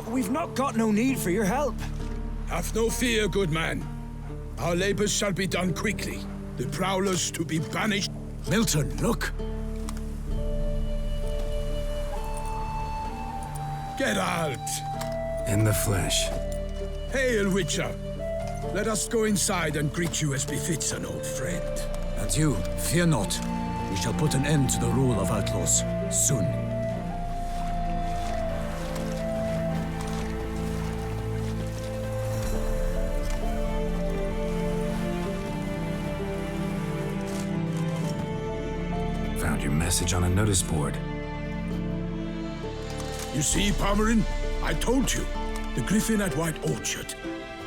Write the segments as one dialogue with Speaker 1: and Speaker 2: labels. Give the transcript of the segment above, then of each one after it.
Speaker 1: we've not got no need for your help.
Speaker 2: Have no fear, good man. Our labors shall be done quickly. The prowlers to be banished.
Speaker 1: Milton, look!
Speaker 2: Geralt!
Speaker 3: In the flesh.
Speaker 2: Hail, Witcher! Let us go inside and greet you as befits an old friend.
Speaker 1: And you, fear not. We shall put an end to the rule of outlaws, soon.
Speaker 3: Found your message on a notice board.
Speaker 2: You see, Pomeran? I told you. The griffin at White Orchard.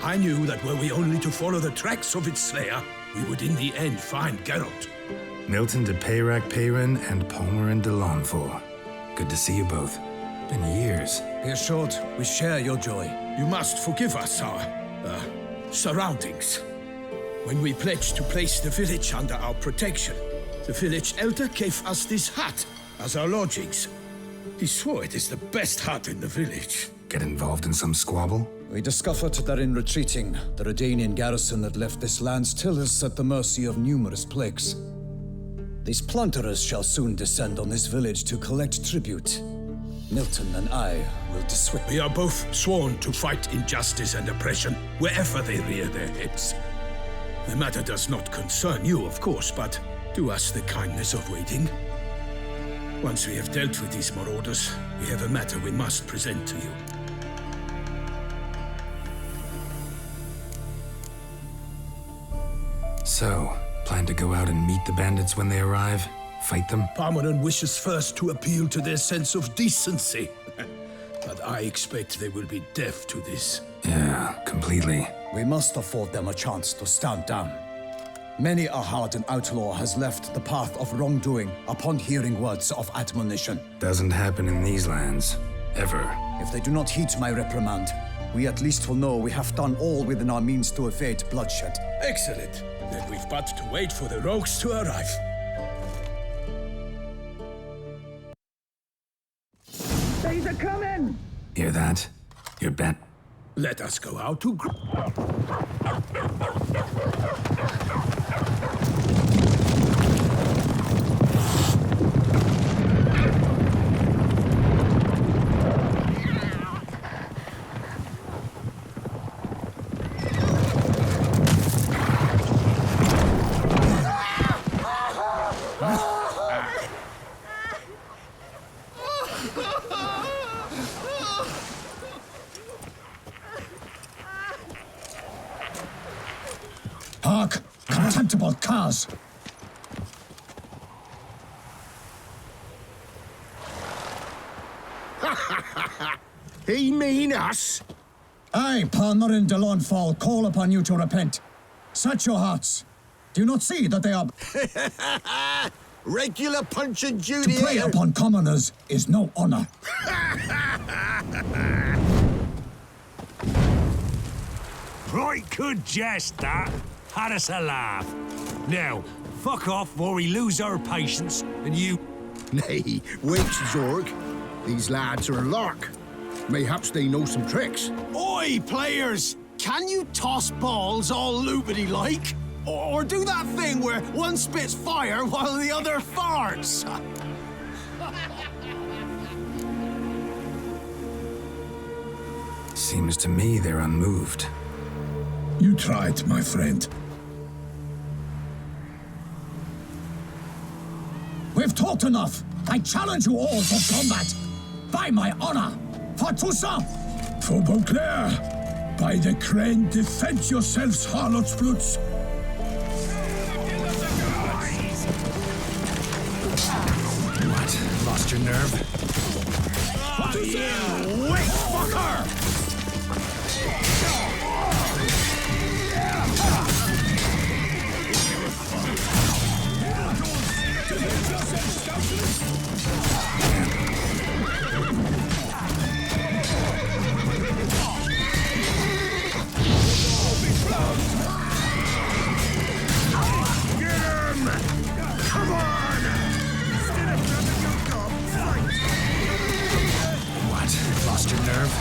Speaker 2: I knew that were we only to follow the tracks of its slayer, we would in the end find Geralt.
Speaker 3: Milton de Peyrac Peyran and Pomeran de Lawnfall. Good to see you both. Been years.
Speaker 1: Be assured, we share your joy.
Speaker 2: You must forgive us our, surroundings. When we pledged to place the village under our protection, the village elder gave us this hut as our lodgings. He swore it is the best hut in the village.
Speaker 3: Get involved in some squabble?
Speaker 1: We discovered that in retreating, the Redanian garrison that left this land still is at the mercy of numerous plagues. These plunderers shall soon descend on this village to collect tribute. Milton and I will dissuade.
Speaker 2: We are both sworn to fight injustice and oppression wherever they rear their heads. The matter does not concern you, of course, but do us the kindness of waiting. Once we have dealt with these marauders, we have a matter we must present to you.
Speaker 3: So, plan to go out and meet the bandits when they arrive? Fight them?
Speaker 2: Pomeran wishes first to appeal to their sense of decency. But I expect they will be deaf to this.
Speaker 3: Yeah, completely.
Speaker 1: We must afford them a chance to stand down. Many a hardened outlaw has left the path of wrongdoing upon hearing words of admonition.
Speaker 3: Doesn't happen in these lands. Ever.
Speaker 1: If they do not heed my reprimand, we at least will know we have done all within our means to evade bloodshed.
Speaker 2: Excellent. Then we've but to wait for the rogues to arrive.
Speaker 4: They's a coming!
Speaker 3: Hear that? Your bet?
Speaker 2: Let us go out to
Speaker 1: Hark! Contemptible curs!
Speaker 5: He mean us?
Speaker 1: I, Pomeran de Lawnfall, call upon you to repent. Set your hearts. Do you not see that they are...
Speaker 5: Regular Punch and Judy.
Speaker 1: To prey upon commoners is no honor.
Speaker 6: Right good jest, that. Had us a laugh. Now, fuck off or we lose our patience and you...
Speaker 5: Nay, wait, Zorg. These lads are a lark. Mayhaps they know some tricks.
Speaker 7: Oi, players! Can you toss balls all loopity-like? Or do that thing where one spits fire while the other farts?
Speaker 3: Seems to me they're unmoved.
Speaker 2: You tried, my friend.
Speaker 1: We've talked enough. I challenge you all to combat. By my honor. For Toussaint.
Speaker 2: For Beauclair, by the crane, defend yourselves, harlots brutes.
Speaker 3: What? Lost your nerve?
Speaker 7: What is it? Wait, fucker!
Speaker 3: What? Lost your nerve?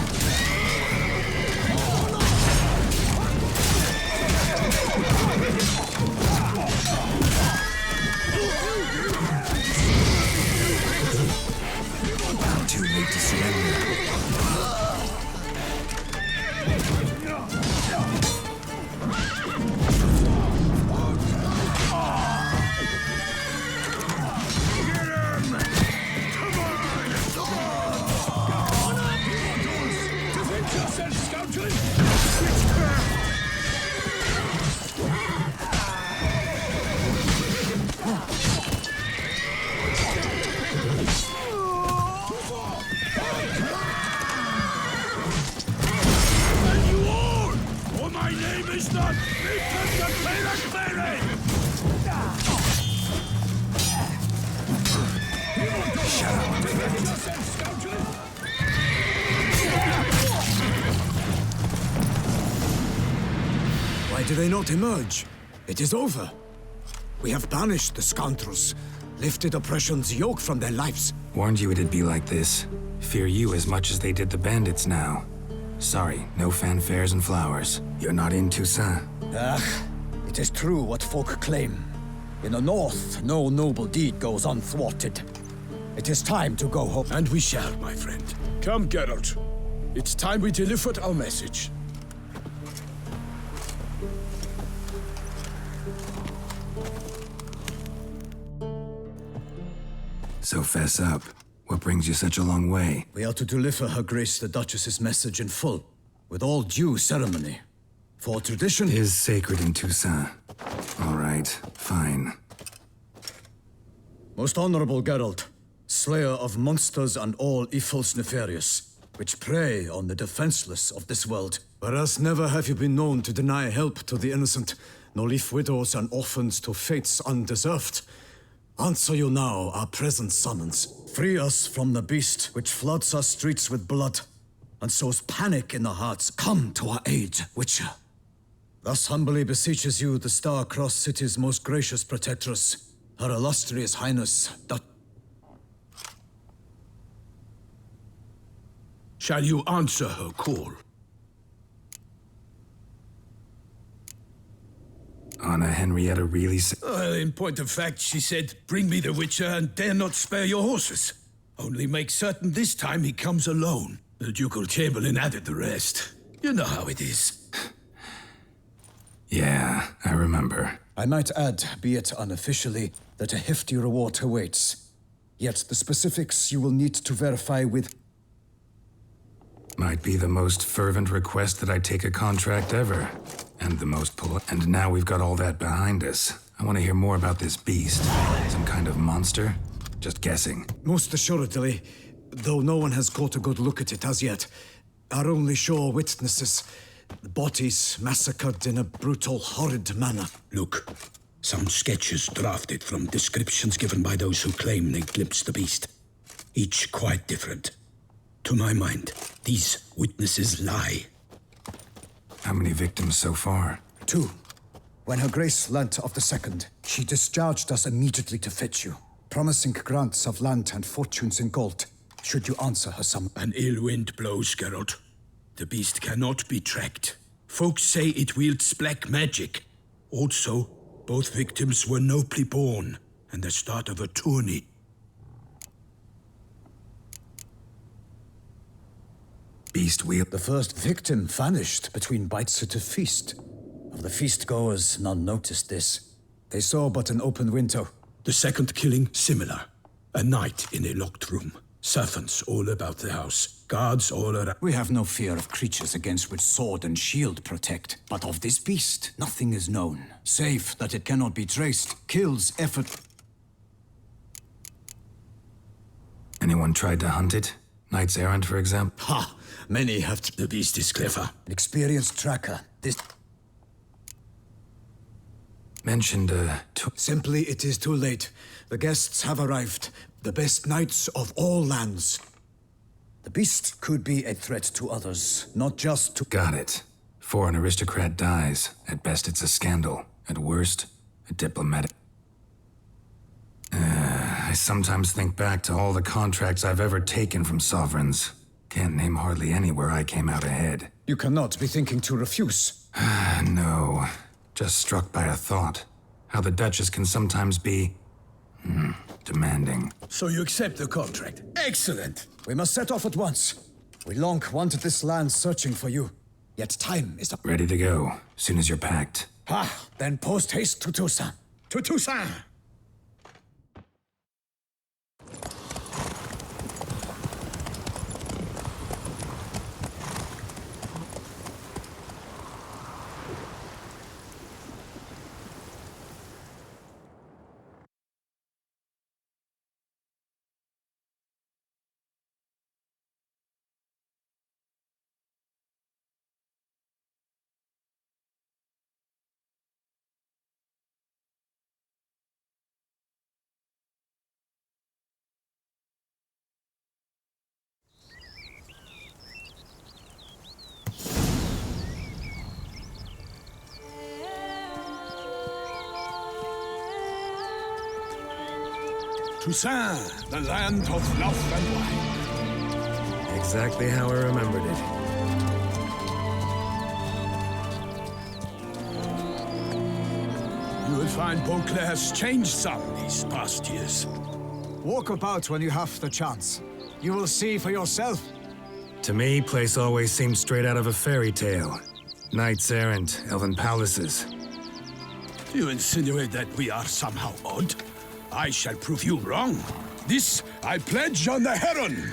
Speaker 3: Too late to surrender.
Speaker 2: My name is not
Speaker 1: Why do they not emerge? It is over. We have banished the scoundrels, lifted oppression's yoke from their lives.
Speaker 3: Warned you it'd be like this. Fear you as much as they did the bandits now. Sorry, no fanfares and flowers. You're not in Toussaint.
Speaker 1: It is true what folk claim. In the north, no noble deed goes unthwarted. It is time to go home.
Speaker 2: And we shall, my friend. Come, Geralt. It's time we delivered our message.
Speaker 3: So fess up. What brings you such a long way?
Speaker 1: We are to deliver Her Grace the Duchess's message in full, with all due ceremony. For tradition
Speaker 3: Is sacred in Toussaint. All right, fine.
Speaker 1: Most honorable Geralt, slayer of monsters and all evils nefarious, which prey on the defenseless of this world. Whereas never have you been known to deny help to the innocent, nor leave widows and orphans to fates undeserved. Answer you now our present summons. Free us from the beast which floods our streets with blood, and sows panic in the hearts. Come to our aid, Witcher. Thus humbly beseeches you the Star-Crossed City's most gracious protectress, Her illustrious Highness,
Speaker 2: Shall you answer her call?
Speaker 3: Anna Henrietta really
Speaker 2: Well, in point of fact, she said, bring me the Witcher and dare not spare your horses. Only make certain this time he comes alone. The Ducal Chamberlain added the rest. You know how it is.
Speaker 3: Yeah, I remember.
Speaker 1: I might add, be it unofficially, that a hefty reward awaits. Yet the specifics you will need to verify with...
Speaker 3: Might be the most fervent request that I take a contract ever. And the most And now we've got all that behind us. I want to hear more about this beast. Some kind of monster? Just guessing.
Speaker 1: Most assuredly, though no one has caught a good look at it as yet. Our only sure witnesses, bodies massacred in a brutal, horrid manner.
Speaker 2: Look, some sketches drafted from descriptions given by those who claim they glimpsed the beast. Each quite different. To my mind, these witnesses lie.
Speaker 3: How many victims so far?
Speaker 1: 2. When Her Grace learnt of the second, she discharged us immediately to fetch you, promising grants of land and fortunes in gold, should you answer her summons.
Speaker 2: An ill wind blows, Geralt. The beast cannot be tracked. Folks say it wields black magic. Also, both victims were nobly born, and the start of a tourney.
Speaker 3: Beast wheel.
Speaker 1: The first victim vanished between bites at a feast. Of the feast-goers, none noticed this. They saw but an open window.
Speaker 2: The second killing, similar. A night in a locked room. Servants all about the house. Guards all around.
Speaker 1: We have no fear of creatures against which sword and shield protect. But of this beast, nothing is known. Save that it cannot be traced. Kills effort.
Speaker 3: Anyone tried to hunt it? Knights errant, for example?
Speaker 1: Ha! Many have
Speaker 2: The beast is clever.
Speaker 1: an experienced tracker. This...
Speaker 3: Mentioned,
Speaker 1: Simply, it is too late. The guests have arrived. The best knights of all lands. The beast could be a threat to others, not just to...
Speaker 3: Got it. 4 an aristocrat dies. At best, it's a scandal. At worst, a diplomatic... I sometimes think back to all the contracts I've ever taken from sovereigns. Can't name hardly anywhere I came out ahead.
Speaker 1: You cannot be thinking to refuse.
Speaker 3: No. Just struck by a thought. How the Duchess can sometimes be... demanding.
Speaker 2: So you accept the contract? Excellent!
Speaker 1: We must set off at once. We long wanted this land searching for you. Yet time is up.
Speaker 3: Ready to go, soon as you're packed.
Speaker 1: Then post haste to Toussaint.
Speaker 2: To Toussaint! Toussaint, the land of love and wine.
Speaker 3: Exactly how I remembered it.
Speaker 2: You will find Beauclair's changed some these past years.
Speaker 1: Walk about when you have the chance. You will see for yourself.
Speaker 3: To me, place always seemed straight out of a fairy tale. Knights errant, elven palaces.
Speaker 2: You insinuate that we are somehow odd? I shall prove you wrong. This I pledge on the Heron.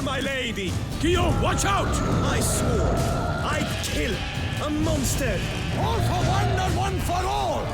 Speaker 6: My lady!
Speaker 2: Guillaume, watch out!
Speaker 6: I swore I'd kill a monster!
Speaker 2: All for one and one for all!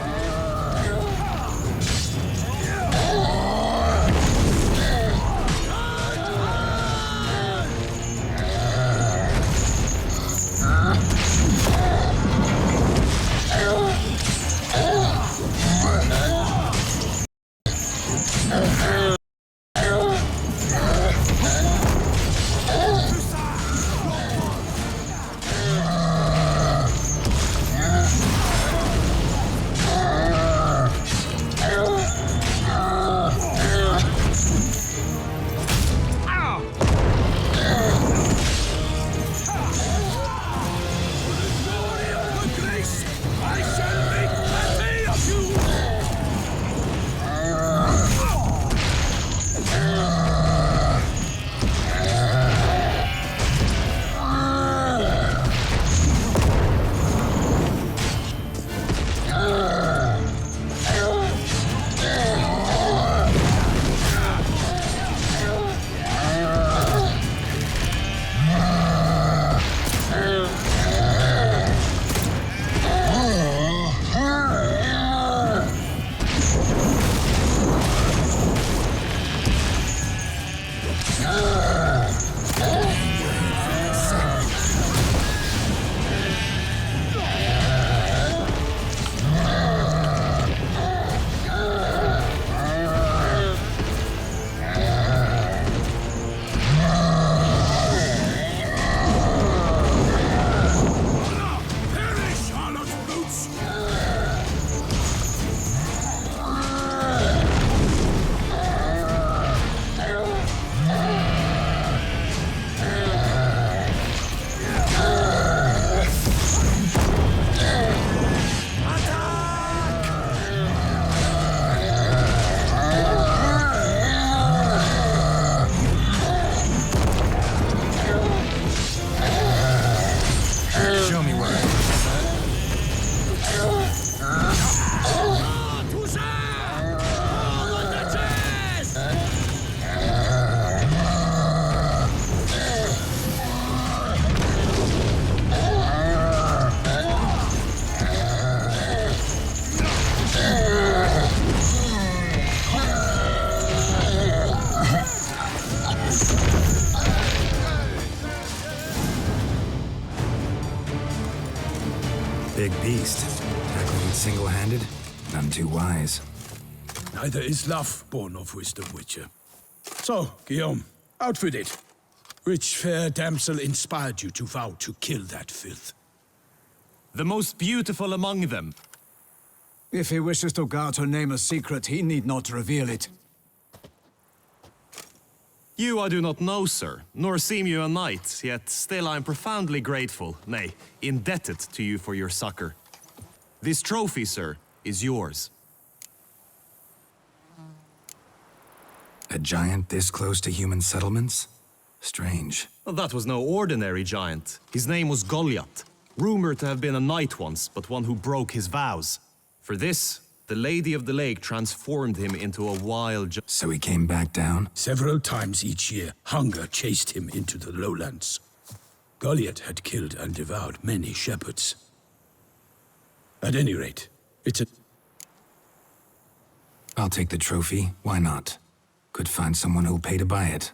Speaker 3: Big beast. Tackling it single-handed? None too wise.
Speaker 2: Neither is love born of wisdom, Witcher. So, Guillaume, out with it. Which fair damsel inspired you to vow to kill that filth?
Speaker 8: The most beautiful among them.
Speaker 1: If he wishes to guard her name a secret, he need not reveal it.
Speaker 8: You I do not know, sir, nor seem you a knight, yet still I am profoundly grateful, nay, indebted to you for your succor. This trophy, sir, is yours.
Speaker 3: A giant this close to human settlements? Strange.
Speaker 8: Well, that was no ordinary giant. His name was Goliath, rumored to have been a knight once, but one who broke his vows. For this, the Lady of the Lake transformed him into a wild
Speaker 3: So he came back down?
Speaker 2: Several times each year, hunger chased him into the lowlands. Goliath had killed and devoured many shepherds. At any rate, it's a...
Speaker 3: I'll take the trophy. Why not? Could find someone who'll pay to buy it.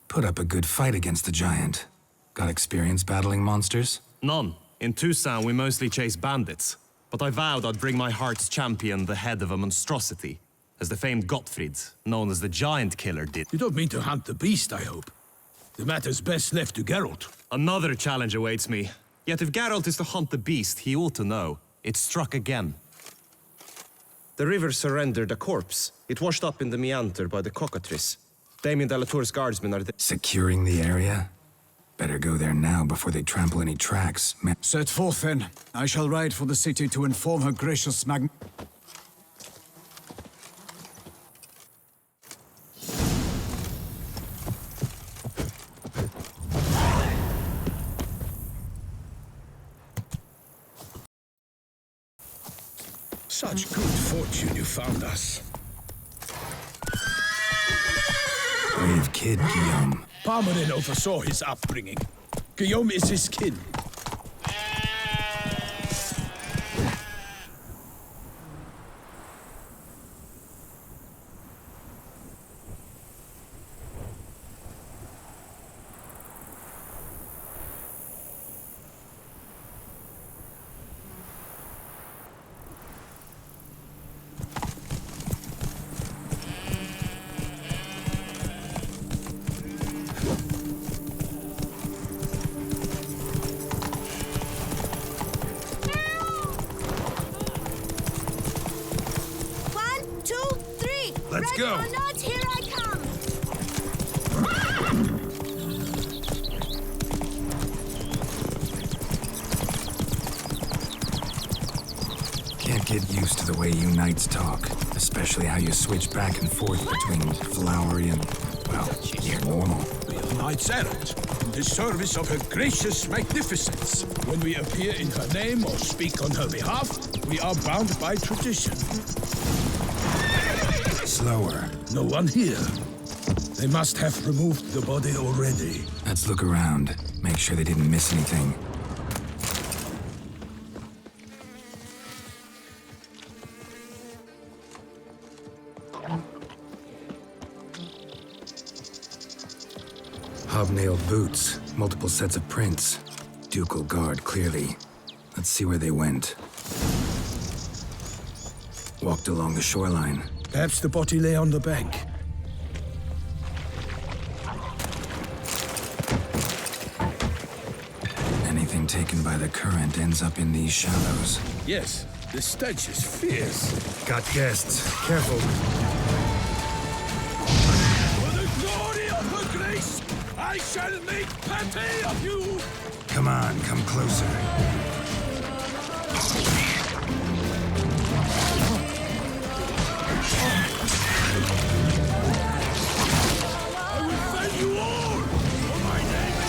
Speaker 3: Put up a good fight against the giant. Got experience battling monsters?
Speaker 8: None. In Toussaint, we mostly chase bandits. But I vowed I'd bring my heart's champion the head of a monstrosity, as the famed Gottfried, known as the Giant Killer, did.
Speaker 2: You don't mean to hunt the beast, I hope. The matter's best left to Geralt.
Speaker 8: Another challenge awaits me. Yet if Geralt is to hunt the beast, he ought to know. It struck again. The river surrendered a corpse. It washed up in the meander by the cockatrice. Damien de la Tour's guardsmen are there.
Speaker 3: Securing the area? Better go there now before they trample any tracks.
Speaker 1: Set forth then. I shall ride for the city to inform her gracious mag...
Speaker 2: Such good fortune you found us.
Speaker 3: Brave kid, Guillaume.
Speaker 2: Parmanin oversaw his upbringing. Guillaume is his kin.
Speaker 6: Let's go.
Speaker 9: Ready or not, here I come.
Speaker 3: Can't get used to the way you knights talk. Especially how you switch back and forth between flowery and, well, near normal.
Speaker 2: We are knights errant, in the service of her gracious magnificence. When we appear in her name or speak on her behalf, we are bound by tradition.
Speaker 3: Slower.
Speaker 2: No one here. They must have removed the body already.
Speaker 3: Let's look around. Make sure they didn't miss anything. Hobnailed boots, multiple sets of prints. Ducal guard, clearly. Let's see where they went. Walked along the shoreline.
Speaker 2: Perhaps the body lay on the bank.
Speaker 3: Anything taken by the current ends up in these shallows.
Speaker 2: Yes, the stench is fierce.
Speaker 3: Got guests. Careful.
Speaker 2: For the glory of her grace, I shall make pate of you!
Speaker 3: Come on, come closer.
Speaker 2: I will fell you all! For my name is...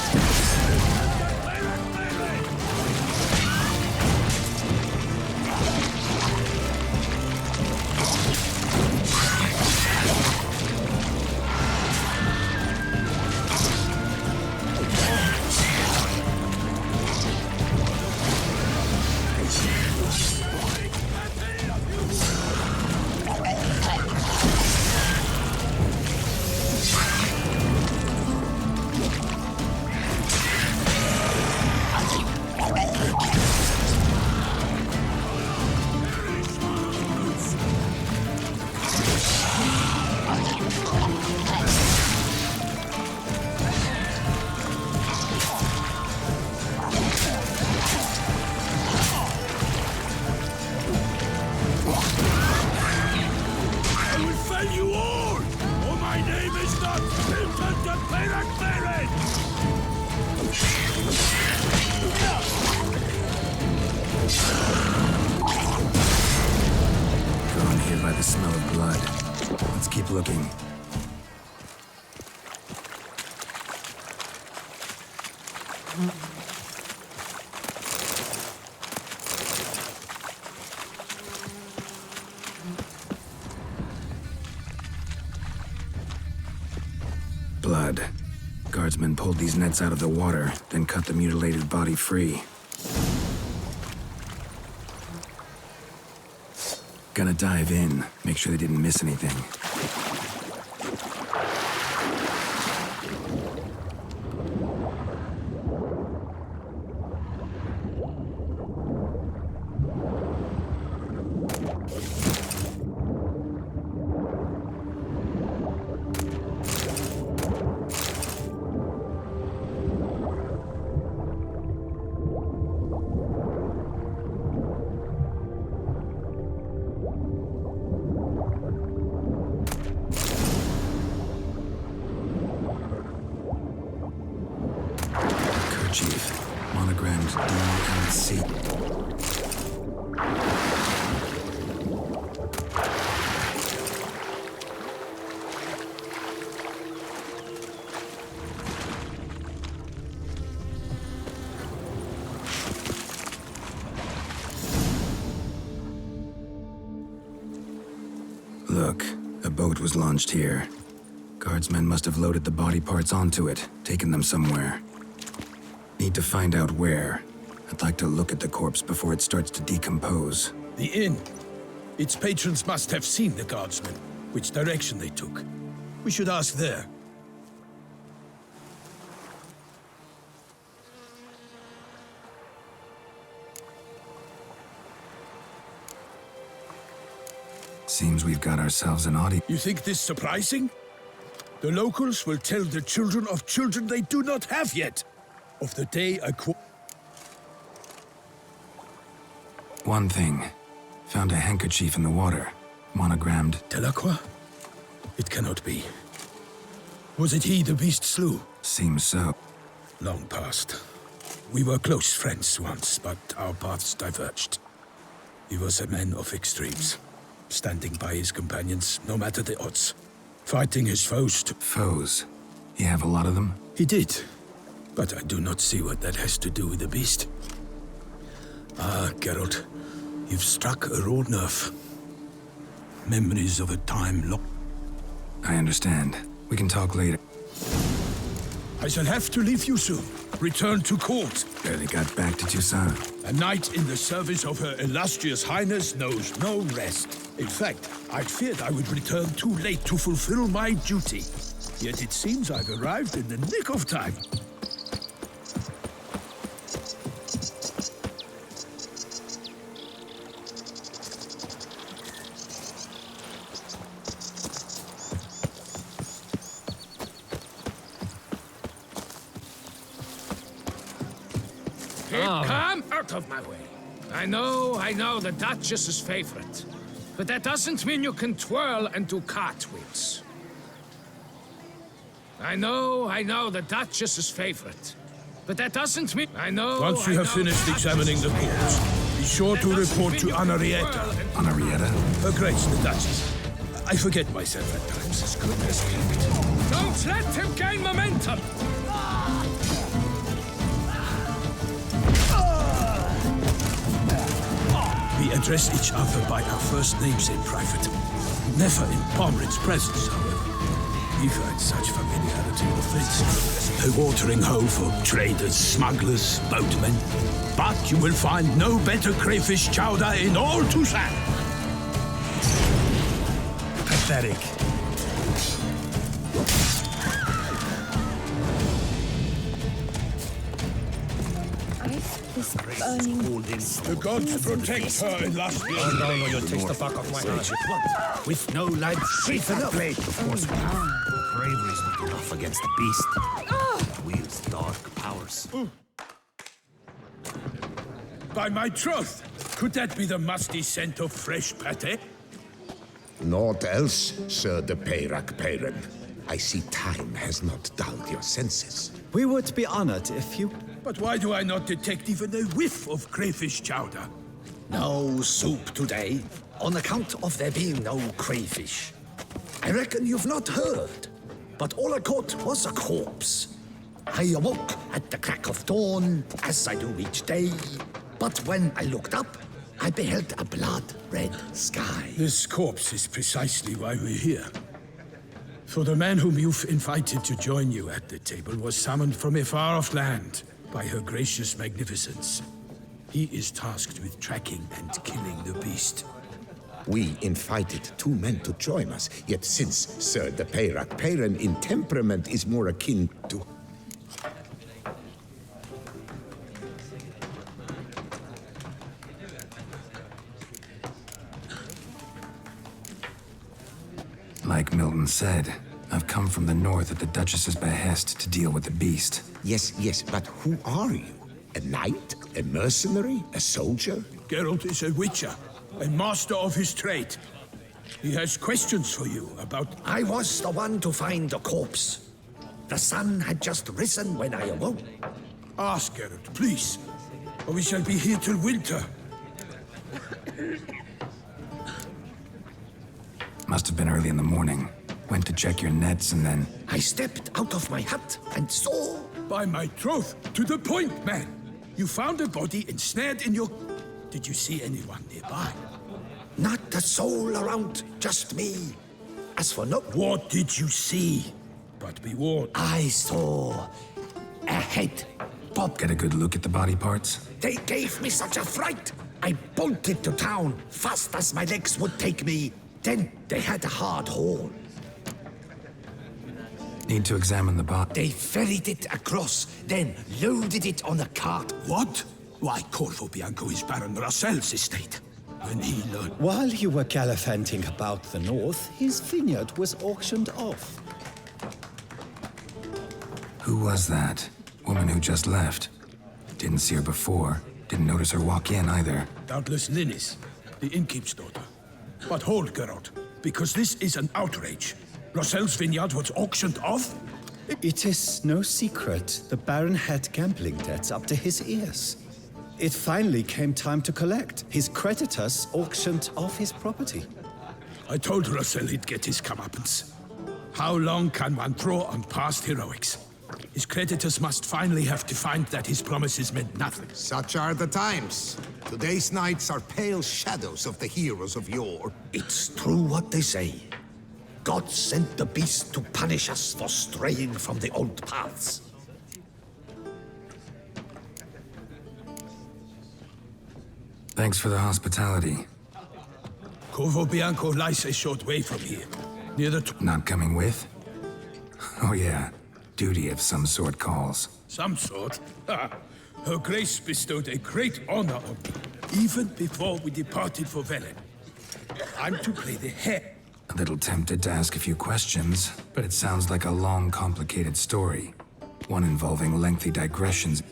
Speaker 3: looking. Blood. Guardsmen pulled these nets out of the water, then cut the mutilated body free. Gonna dive in, make sure they didn't miss anything. Kerchief, monogrammed DLC. Look, a boat was launched here. Guardsmen must have loaded the body parts onto it, taken them somewhere. Need to find out where. I'd like to look at the corpse before it starts to decompose.
Speaker 2: The inn. Its patrons must have seen the guardsmen, which direction they took. We should ask there.
Speaker 3: Seems we've got ourselves an audience.
Speaker 2: You think this surprising? The locals will tell the children of children they do not have yet. Of the day I
Speaker 3: One thing. Found a handkerchief in the water. Monogrammed.
Speaker 2: Delacroix? It cannot be. Was it he the beast slew?
Speaker 3: Seems so.
Speaker 2: Long past. We were close friends once, but our paths diverged. He was a man of extremes, standing by his companions, no matter the odds. Fighting his foes to...
Speaker 3: Foes? You have a lot of them?
Speaker 2: He did. But I do not see what that has to do with the beast. Ah, Geralt, you've struck a raw nerve. Memories of a time long...
Speaker 3: I understand. We can talk later.
Speaker 2: I shall have to leave you soon. Return to court.
Speaker 3: Barely got back to Toussaint.
Speaker 2: A knight in the service of Her Illustrious Highness knows no rest. In fact, I feared I would return too late to fulfill my duty. Yet it seems I've arrived in the nick of time.
Speaker 9: Come out of my way. I know the Duchess's favorite. But that doesn't mean you can twirl and do cartwheels. I know the Duchess's favorite. But that doesn't mean...
Speaker 2: Once you have finished examining the corpse, be sure to report to Anarietta.
Speaker 3: Anarietta?
Speaker 2: Her Grace, the Duchess. I forget myself at times.
Speaker 9: As good as kept. Don't let him gain momentum!
Speaker 2: We address each other by our first names in private. Never in Pomred's presence, however. We find such familiarity offensive. A watering hole for traders, smugglers, boatmen. But you will find no better crayfish chowder in all Toussaint. Pathetic.
Speaker 10: This burning...
Speaker 2: The gods protect her illustrious.
Speaker 6: Oh, no, you'll taste the back of my hand. With no light, sheath and blade. Of course, we have. Bravery's not enough against the beast. Wields dark powers.
Speaker 2: By my troth, could that be the musty scent of fresh pate?
Speaker 11: Naught else, Sir de Peyrac Peyran. I see time has not dulled your senses.
Speaker 1: We would be honored if you...
Speaker 2: But why do I not detect even a whiff of crayfish chowder?
Speaker 12: No soup today, on account of there being no crayfish.
Speaker 6: I reckon you've not heard, but all I caught was a corpse. I awoke at the crack of dawn, as I do each day, but when I looked up, I beheld a blood-red sky.
Speaker 2: This corpse is precisely why we're here. For the man whom you've invited to join you at the table was summoned from a far-off land by her gracious magnificence. He is tasked with tracking and killing the beast.
Speaker 11: We invited 2 men to join us, yet since Sir the Peyrac Peyran in temperament is more akin to...
Speaker 3: Like Milton said, I've come from the north at the Duchess's behest to deal with the beast.
Speaker 11: Yes, but who are you? A knight? A mercenary? A soldier?
Speaker 2: Geralt is a witcher, a master of his trade. He has questions for you about...
Speaker 6: I was the one to find the corpse. The sun had just risen when I awoke.
Speaker 2: Ask Geralt, please, or we shall be here till winter.
Speaker 3: Must have been early in the morning. Went to check your nets and then...
Speaker 6: I stepped out of my hut and saw...
Speaker 2: By my troth, to the point, man! You found a body ensnared in your... Did you see anyone nearby?
Speaker 6: Not a soul around, just me. As for no...
Speaker 2: What did you see? But be warned.
Speaker 6: I saw... a head pop.
Speaker 3: Get a good look at the body parts?
Speaker 6: They gave me such a fright. I bolted to town, fast as my legs would take me. Then they had a hard hold.
Speaker 3: Need to examine the body.
Speaker 6: They ferried it across, then loaded it on a cart.
Speaker 2: What? Why, Corvo Bianco is Baron Rassel's estate. When he learned...
Speaker 1: While you were gallivanting about the north, his vineyard was auctioned off.
Speaker 3: Who was that? Woman who just left. Didn't see her before. Didn't notice her walk in either.
Speaker 2: Doubtless Linnis, the innkeep's daughter. But hold, Geralt, because this is an outrage. Rossel's vineyard was auctioned off?
Speaker 1: It is no secret the Baron had gambling debts up to his ears. It finally came time to collect. His creditors auctioned off his property.
Speaker 2: I told Rossel he'd get his comeuppance. How long can one draw on past heroics? His creditors must finally have to find that his promises meant nothing.
Speaker 5: Such are the times. Today's knights are pale shadows of the heroes of yore.
Speaker 6: It's true what they say. God sent the beast to punish us for straying from the old paths.
Speaker 3: Thanks for the hospitality.
Speaker 2: Corvo Bianco lies a short way from here, near the...
Speaker 3: Not coming with? Oh yeah, duty of some sort calls.
Speaker 2: Some sort? Ha! Her Grace bestowed a great honor on me, even before we departed for Velen. I'm to play the heir.
Speaker 3: A little tempted to ask a few questions, but it sounds like a long, complicated story. One involving lengthy digressions.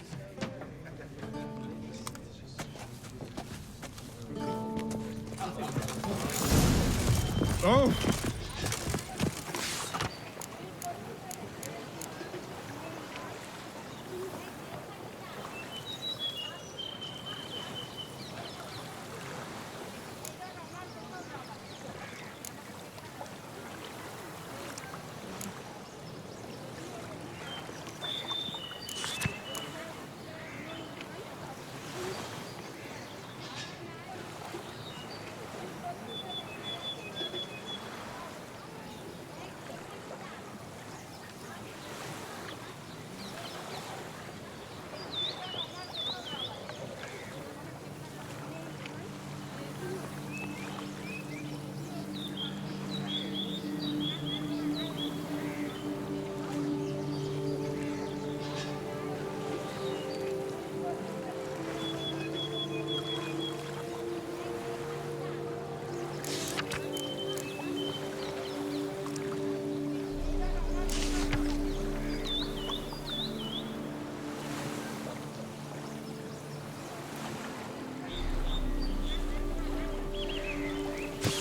Speaker 2: Oh!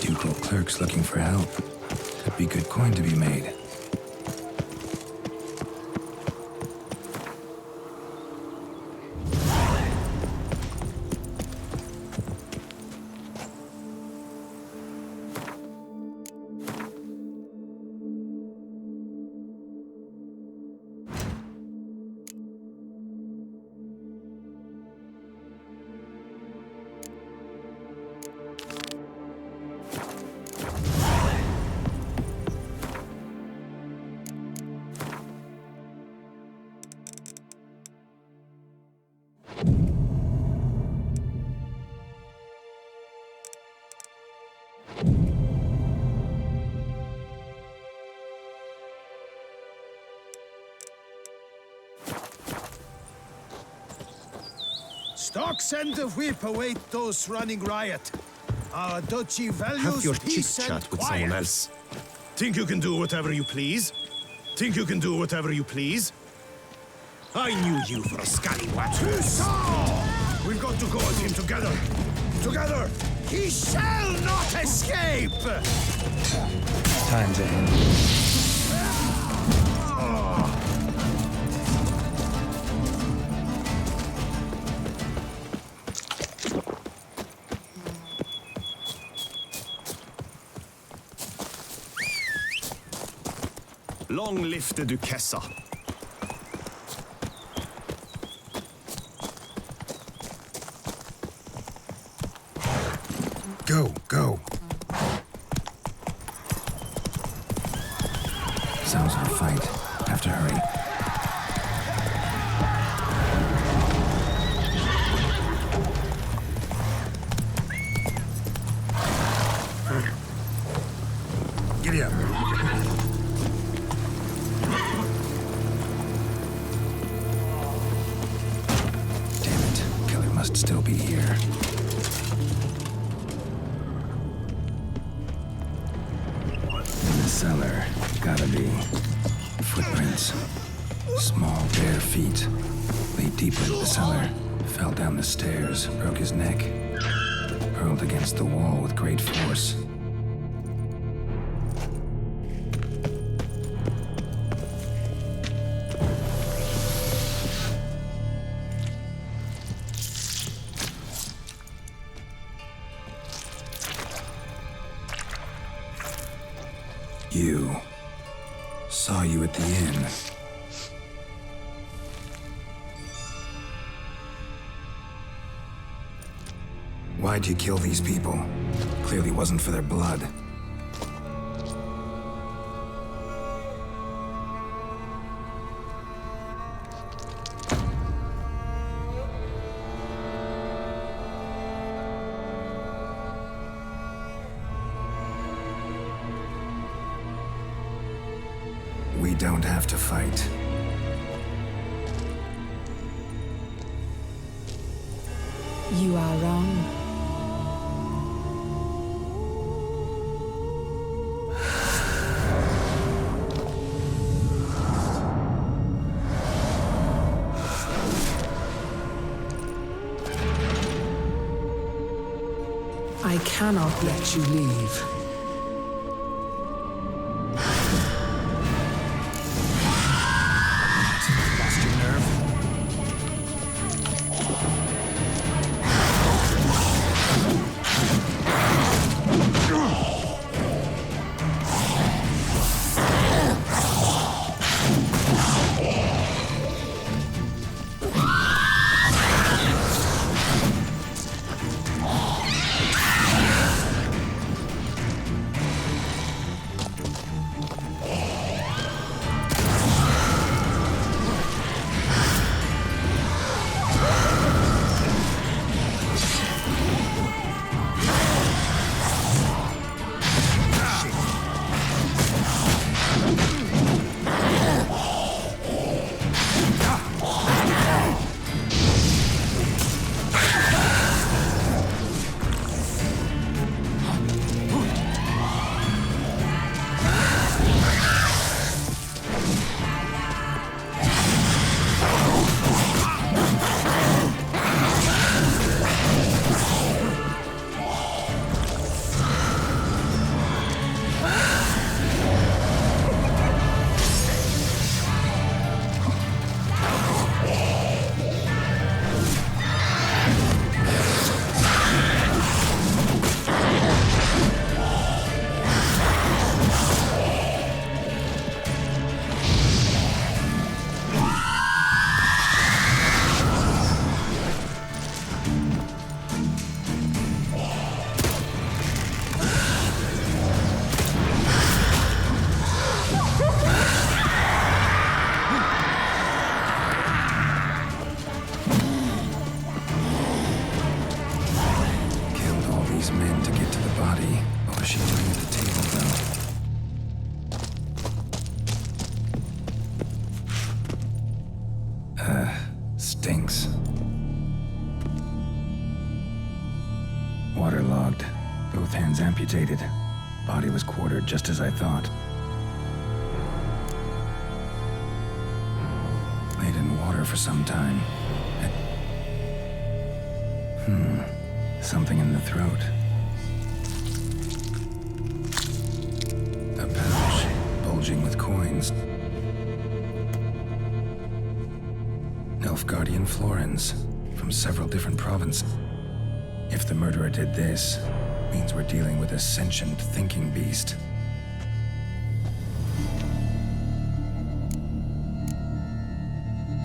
Speaker 3: Ducal clerks looking for help. Could be good coin to be made.
Speaker 7: Stocks and the whip await those running riot. Our duchy values
Speaker 8: Have your
Speaker 7: peace
Speaker 8: chit-chat
Speaker 7: and
Speaker 8: with
Speaker 7: quiet.
Speaker 8: someone else.
Speaker 2: Think you can do whatever you please? Think you can do whatever you please? I knew you for a scallywag. We've got to go at him together. Together!
Speaker 7: He shall not escape!
Speaker 3: Time to end.
Speaker 8: Long live the Duchessa.
Speaker 3: Go, go. Sounds of a fight. Have to hurry. Giddy up. Damn it. Killer must still be here. In the cellar. Gotta be. Footprints. Small, bare feet. Lead deeper into the cellar. Fell down the stairs. Broke his neck. Hurled against the wall with great force. You. Saw you at the inn. Why'd you kill these people? Clearly wasn't for their blood. We don't have to fight.
Speaker 10: You are wrong. I cannot let you leave.
Speaker 3: Lost your nerve? Waterlogged. Both hands amputated. Body was quartered just as I thought. Laid in water for some time. Something in the throat. A pouch, bulging with coins. Nilfgaardian florins, from several different provinces. If the murderer did this, means we're dealing with a sentient thinking beast.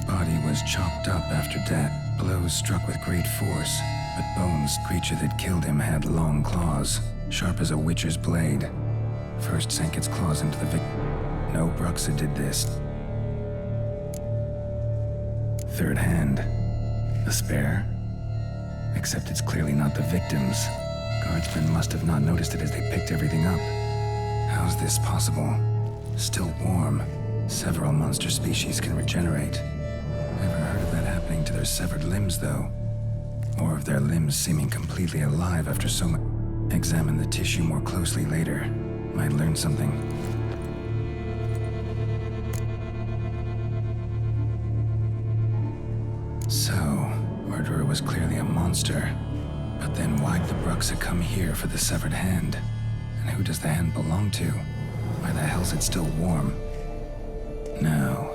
Speaker 3: Body was chopped up after death. Blows struck with great force, but Bones, creature that killed him, had long claws, sharp as a witcher's blade. First sank its claws into the victim. No Bruxa did this. Third hand. A spare? Except it's clearly not the victim's. Guardsmen must have not noticed it as they picked everything up. How's this possible? Still warm. Several monster species can regenerate. Never heard of that happening to their severed limbs, though. Or of their limbs seeming completely alive after so much. Examine the tissue more closely later. Might learn something. So, murderer was clearly a monster. But then why'd the Bruxa come here for the severed hand? And who does the hand belong to? Why the hell's it still warm? Now,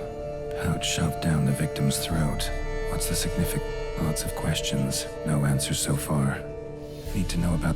Speaker 3: pouch shoved down the victim's throat. What's the significance? Lots of questions, no answers so far. Need to know about...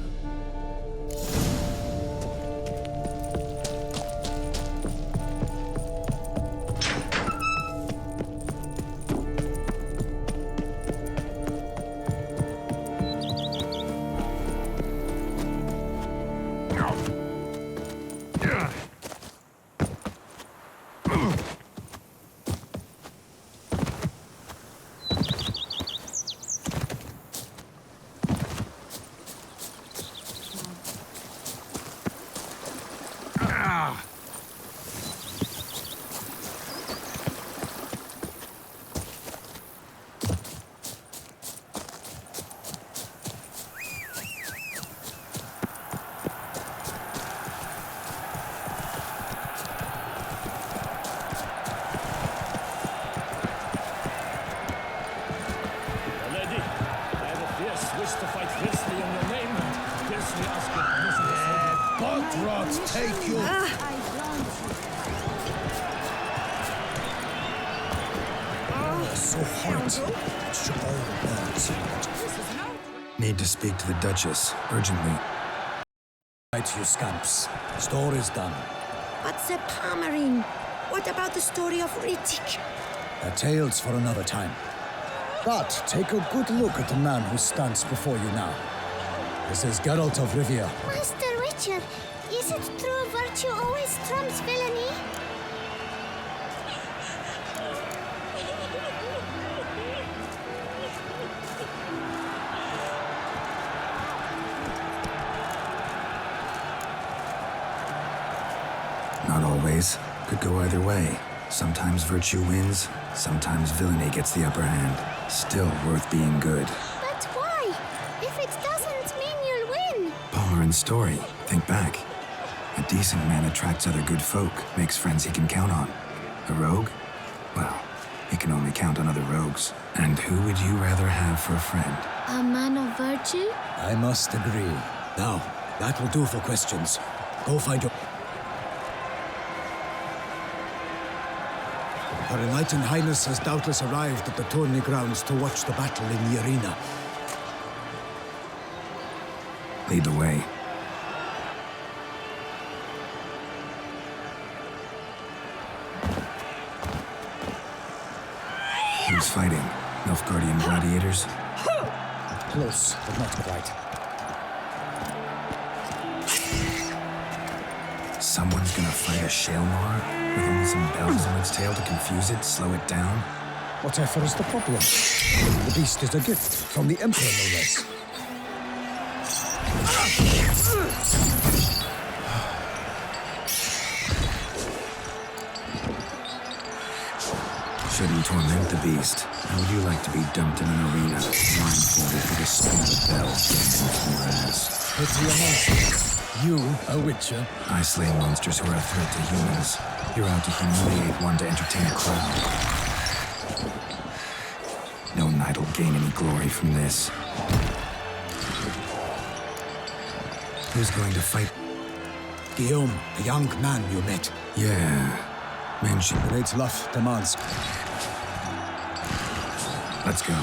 Speaker 5: Take you.
Speaker 1: So hot. It's all burns.
Speaker 3: Need to speak to the Duchess, urgently.
Speaker 1: Right, you scamps. Store is done.
Speaker 12: But Sir Palmerin, what about the story of Riddick?
Speaker 1: A tale's for another time. But take a good look at the man who stands before you now. This is Geralt of Rivia.
Speaker 12: Master Richard, is it true virtue always trumps villainy?
Speaker 3: Not always. Could go either way. Sometimes virtue wins, sometimes villainy gets the upper hand. Still worth being good.
Speaker 12: But why? If it doesn't mean you'll win.
Speaker 3: Palmerin's story. Think back. A decent man attracts other good folk, makes friends he can count on. A rogue? Well, he can only count on other rogues. And who would you rather have for a friend?
Speaker 12: A man of virtue?
Speaker 1: I must agree. Now, that will do for questions. Go find your... Her Enlightened Highness has doubtless arrived at the tourney grounds to watch the battle in the arena.
Speaker 3: Lead the way. Who's fighting? Nilfgaardian gladiators?
Speaker 1: Close, but not quite.
Speaker 3: Someone's gonna fight a Shaelmar? With only some bells on its tail to confuse it, slow it down?
Speaker 1: Whatever is the problem? The beast is a gift from the Emperor, no less.
Speaker 3: Shouldn't torment the beast. How would you like to be dumped in an arena, blindfolded with a spin of bells dancing through your ass?
Speaker 1: pity amongst you. You, a witcher?
Speaker 3: I slay monsters who are a threat to humans. You're out to humiliate one to entertain a crowd. No knight will gain any glory from this. Who's going to fight?
Speaker 1: Guillaume, the young man you met.
Speaker 3: Yeah. Mention.
Speaker 1: Great love demands.
Speaker 3: Let's go.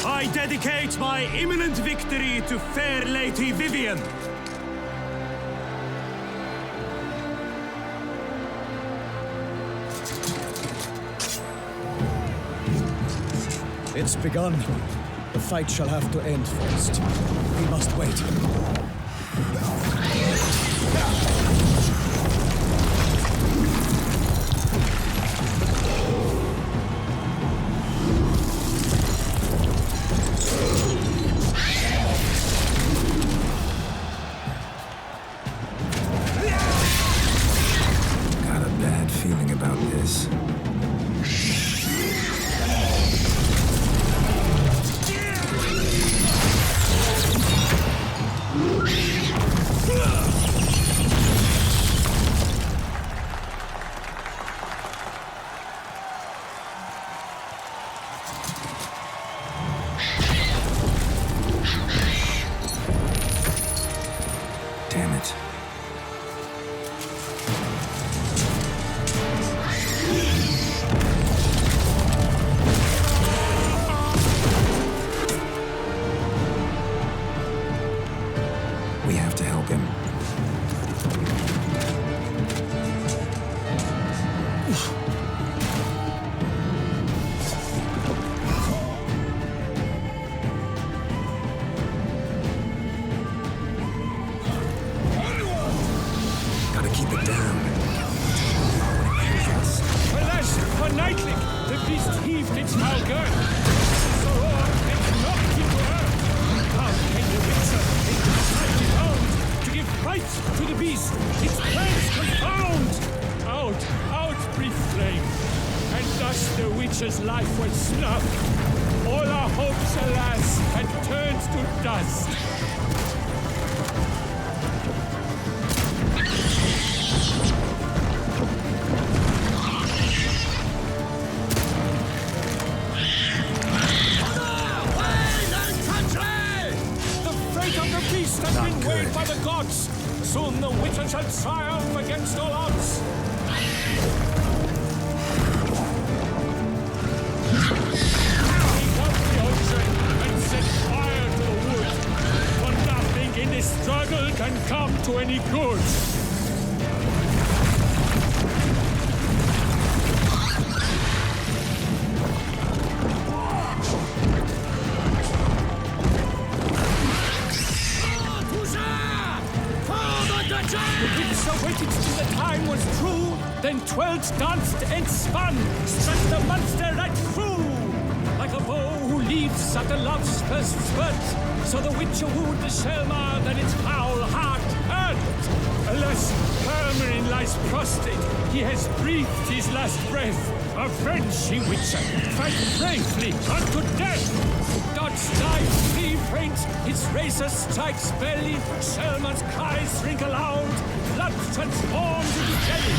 Speaker 13: I dedicate my imminent victory to fair Lady Vivian.
Speaker 1: It's begun. The fight shall have to end first. We must wait.
Speaker 3: Got a bad feeling about this. Damn it. We have to help him. Gotta keep it down.
Speaker 9: Alas, for Nightling, the beast heaved its foul girth. So roared and knocked into earth. How came the Witcher in the mighty bound to give fight to the beast, its plans confound? Out, brief flame, and thus the Witcher's life was snuffed. All our hopes, alas, had turned to dust. The fate of the beast has been weighed by the gods. Soon the Witcher shall triumph against all odds. Bring out the ocean and set fire to the wood. For nothing in this struggle can come to any good. The Witcher waited till the time was true, then twirled, danced, and spun, struck the monster right through. Like a bow who leaves at the love's first spurt, so the Witcher wooed the Selma, then its foul heart hurt. Alas, Hermerin lies prostrate, he has breathed his last breath. Avenge, ye Witcher, fight bravely unto death. Dodge, dive, flee, faint, his razor strikes belly, Selma's cries ring aloud, blood transforms into jelly.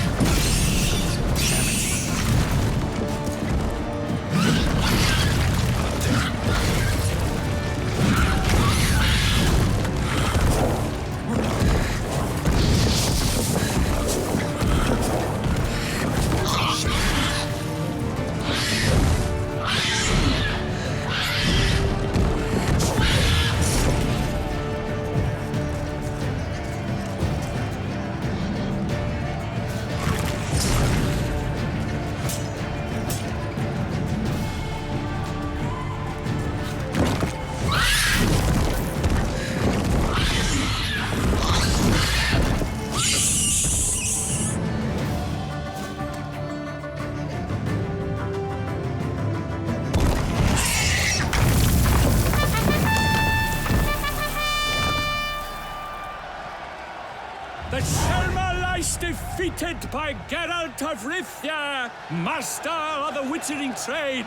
Speaker 9: is defeated by Geralt of Rivia, master of the witchering trade.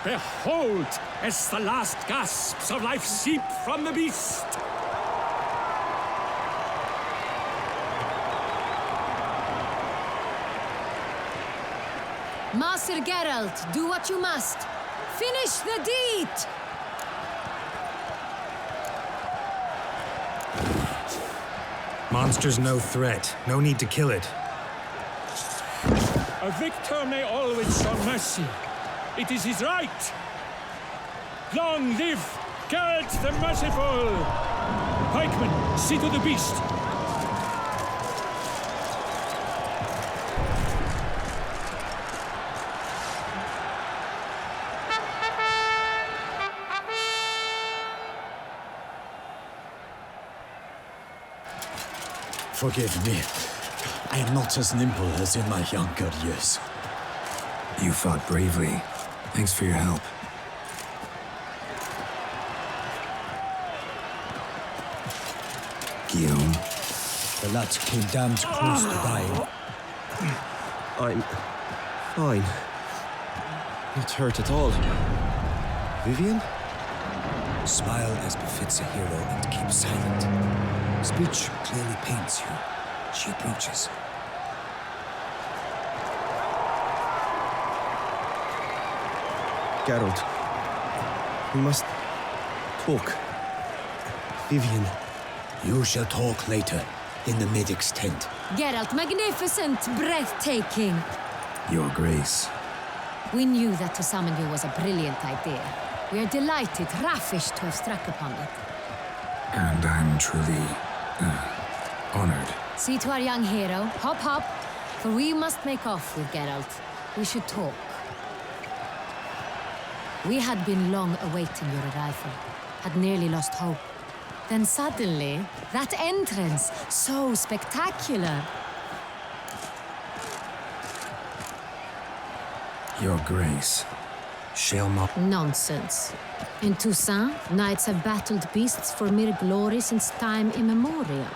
Speaker 9: Behold, as the last gasps of life seep from the beast.
Speaker 14: Master Geralt, do what you must. Finish the deed!
Speaker 3: Monster's no threat. No need to kill it.
Speaker 9: A victor may always show mercy. It is his right. Long live Geralt the Merciful! Pikeman, see to the beast.
Speaker 1: Forgive me. I am not as nimble as in my younger years.
Speaker 3: You fought bravely. Thanks for your help. Guillaume.
Speaker 1: The lad came damned close to dying.
Speaker 8: I'm fine. Not hurt at all. Vivian?
Speaker 1: Smile as befits a hero and keep silent. Speech clearly pains you. She approaches.
Speaker 8: Geralt. We must talk. Vivian.
Speaker 1: You shall talk later, in the medic's tent.
Speaker 14: Geralt, magnificent, breathtaking.
Speaker 3: Your Grace.
Speaker 14: We knew that to summon you was a brilliant idea. We are delighted, ravished to have struck upon it.
Speaker 3: And I'm truly, honored.
Speaker 14: See to our young hero. Hop, hop. For we must make off with Geralt. We should talk. We had been long awaiting your arrival. Had nearly lost hope. Then suddenly, that entrance, so spectacular.
Speaker 3: Your Grace. Shaelmar.
Speaker 14: Nonsense. In Toussaint, knights have battled beasts for mere glory since time immemorial.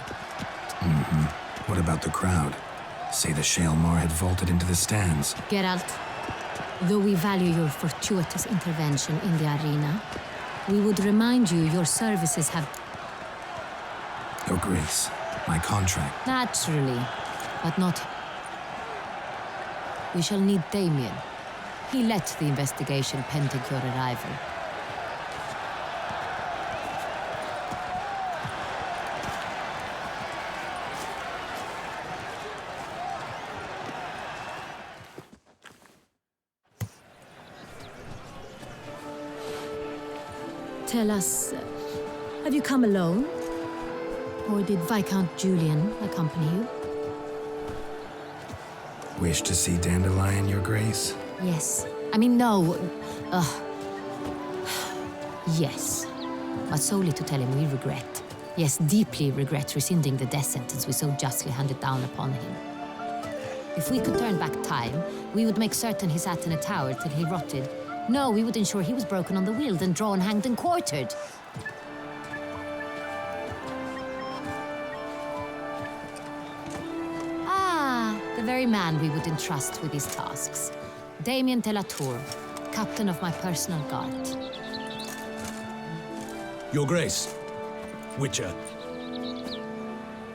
Speaker 3: What about the crowd? Say the Shaelmar had vaulted into the stands.
Speaker 14: Geralt, though we value your fortuitous intervention in the arena, we would remind you your services have...
Speaker 3: Your Grace, my contract.
Speaker 14: Naturally, but not... We shall need Damien. He led the investigation pending your arrival. Tell us, have you come alone? Or did Viscount Julian accompany you?
Speaker 3: Wish to see Dandelion, Your Grace?
Speaker 14: Yes. I mean, no. Yes. But solely to tell him we regret. Yes, deeply regret rescinding the death sentence we so justly handed down upon him. If we could turn back time, we would make certain he sat in a tower till he rotted. No, we would ensure he was broken on the wheel, then drawn, hanged, and quartered. Ah, the very man we would entrust with these tasks. Damien de la Tour, captain of my personal guard.
Speaker 7: Your Grace. Witcher.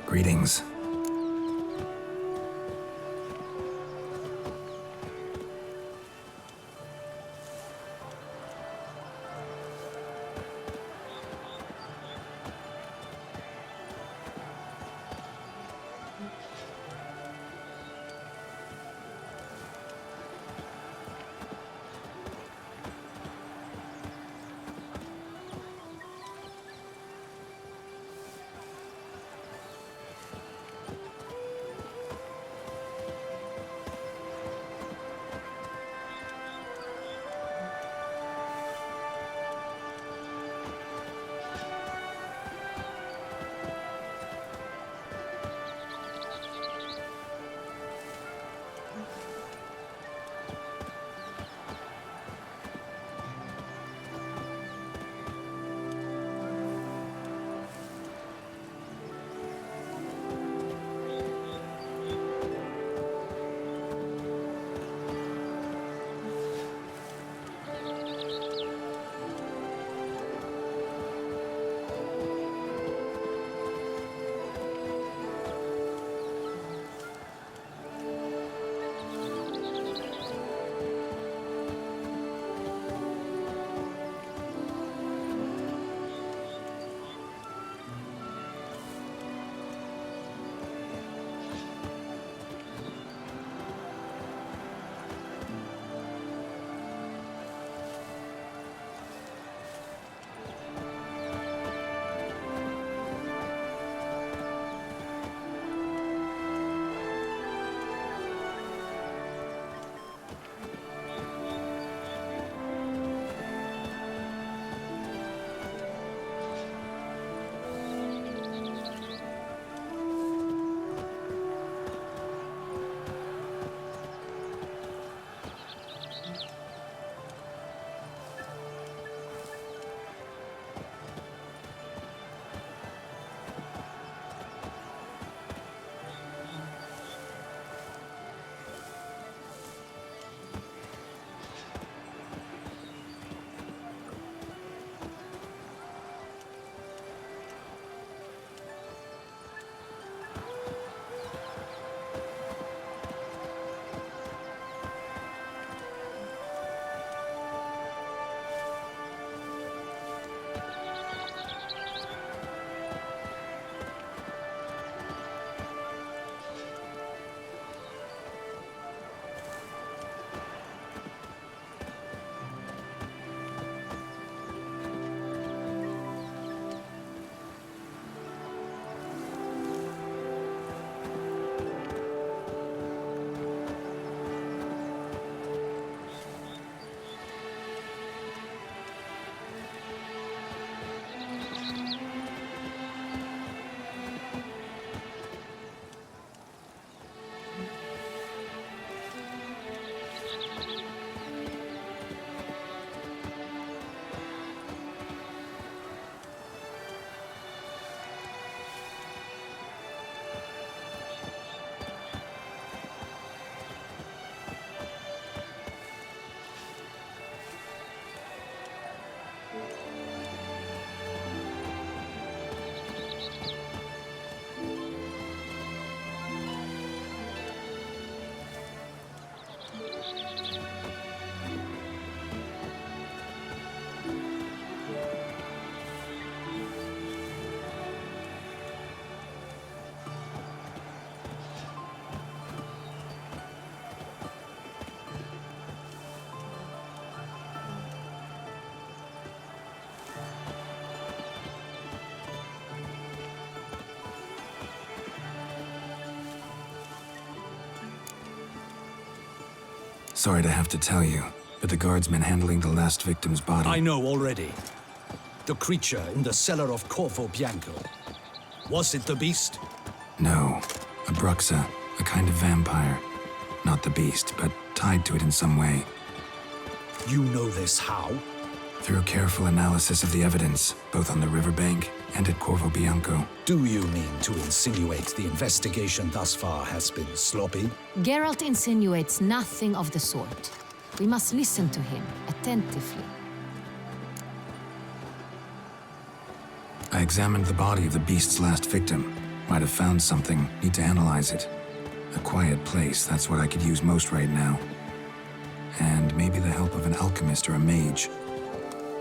Speaker 3: Greetings. Sorry to have to tell you, but the guardsmen handling the last victim's body...
Speaker 15: I know already. The creature in the cellar of Corvo Bianco. Was it the beast?
Speaker 3: No. A Bruxa, a kind of vampire. Not the beast, but tied to it in some way.
Speaker 15: You know this how?
Speaker 3: Through careful analysis of the evidence, both on the riverbank and at Corvo Bianco.
Speaker 15: Do you mean to insinuate the investigation thus far has been sloppy?
Speaker 14: Geralt insinuates nothing of the sort. We must listen to him attentively.
Speaker 3: I examined the body of the beast's last victim. Might have found something. Need to analyze it. A quiet place, that's what I could use most right now. And maybe the help of an alchemist or a mage.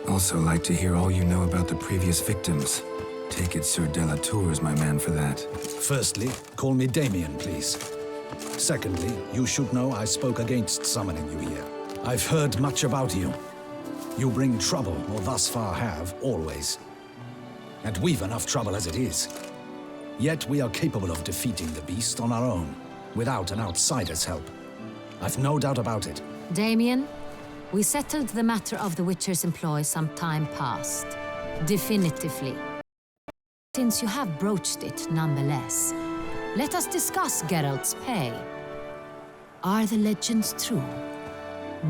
Speaker 3: Also like to hear all you know about the previous victims. Take it Sir Delatour is my man for that.
Speaker 15: Firstly, call me Damien, please. Secondly, you should know I spoke against summoning you here. I've heard much about you. You bring trouble, or thus far have, always. And we've enough trouble as it is. Yet we are capable of defeating the beast on our own, without an outsider's help. I've no doubt about it.
Speaker 14: Damien, we settled the matter of the Witcher's employ some time past. Definitively. Since you have broached it nonetheless, let us discuss Geralt's pay. Are the legends true?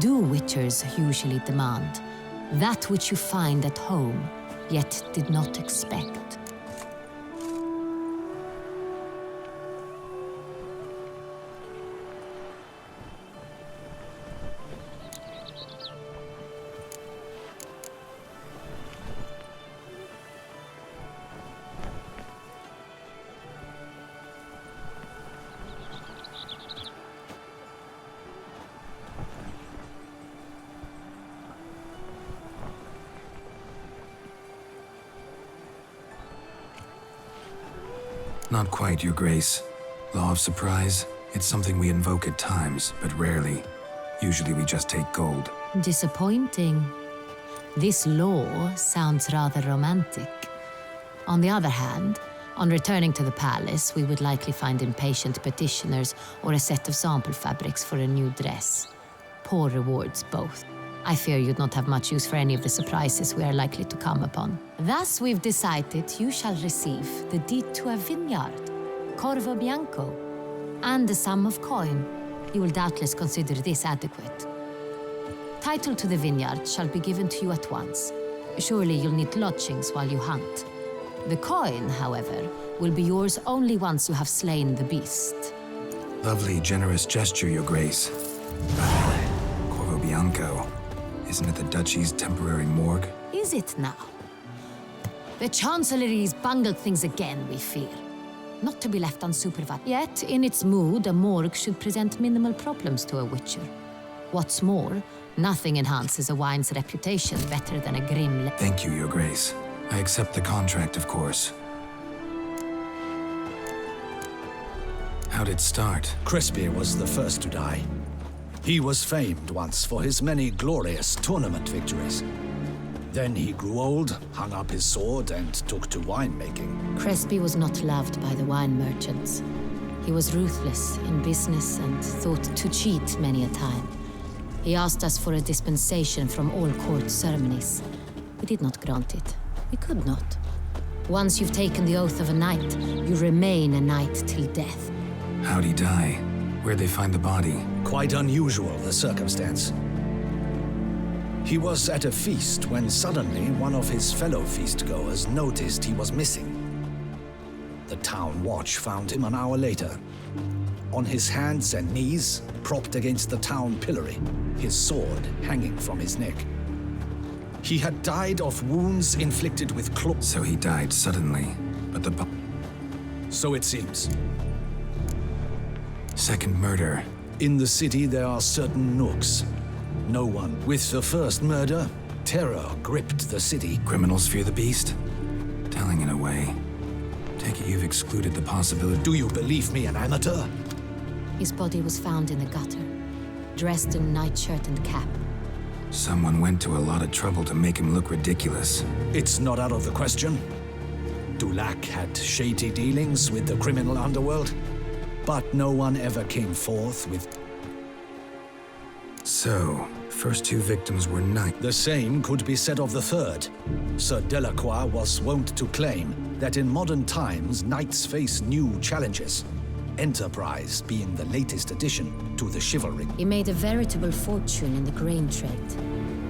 Speaker 14: Do Witchers usually demand that which you find at home, yet did not expect?
Speaker 3: Not quite, Your Grace. Law of surprise, it's something we invoke at times, but rarely. Usually we just take gold.
Speaker 14: Disappointing. This law sounds rather romantic. On the other hand, on returning to the palace, we would likely find impatient petitioners or a set of sample fabrics for a new dress. Poor rewards, both. I fear you'd not have much use for any of the surprises we are likely to come upon. Thus, we've decided you shall receive the deed to a vineyard, Corvo Bianco, and a sum of coin. You will doubtless consider this adequate. Title to the vineyard shall be given to you at once. Surely you'll need lodgings while you hunt. The coin, however, will be yours only once you have slain the beast.
Speaker 3: Lovely, generous gesture, Your Grace. Corvo Bianco. Isn't it the Duchy's temporary morgue?
Speaker 14: Is it now? The Chancellery's bungled things again, we fear. Not to be left unsupervised. Yet, in its mood, a morgue should present minimal problems to a Witcher. What's more, nothing enhances a wine's reputation better than a grim...
Speaker 3: Thank you, Your Grace. I accept the contract, of course. How'd it start?
Speaker 15: Crespy was the first to die. He was famed once for his many glorious tournament victories. Then he grew old, hung up his sword, and took to winemaking.
Speaker 14: Crespy was not loved by the wine merchants. He was ruthless in business and thought to cheat many a time. He asked us for a dispensation from all court ceremonies. We did not grant it. We could not. Once you've taken the oath of a knight, you remain a knight till death.
Speaker 3: How'd he die? Where'd they find the body?
Speaker 15: Quite unusual, the circumstance. He was at a feast when suddenly one of his fellow feastgoers noticed he was missing. The town watch found him an hour later. On his hands and knees, propped against the town pillory, his sword hanging from his neck. He had died of wounds inflicted with claws.
Speaker 3: So he died suddenly, but the...
Speaker 15: So it seems.
Speaker 3: Second murder.
Speaker 15: In the city, there are certain nooks. No one. With the first murder, terror gripped the city.
Speaker 3: Criminals fear the beast? Telling in a way. Take it you've excluded the possibility...
Speaker 15: Do you believe me an amateur?
Speaker 14: His body was found in the gutter, dressed in nightshirt and cap.
Speaker 3: Someone went to a lot of trouble to make him look ridiculous.
Speaker 15: It's not out of the question. Dulac had shady dealings with the criminal underworld, but no one ever came forth with...
Speaker 3: So, first two victims were knights.
Speaker 15: The same could be said of the third. Sir Delacroix was wont to claim that in modern times, knights face new challenges. Enterprise being the latest addition to the chivalry.
Speaker 14: He made a veritable fortune in the grain trade.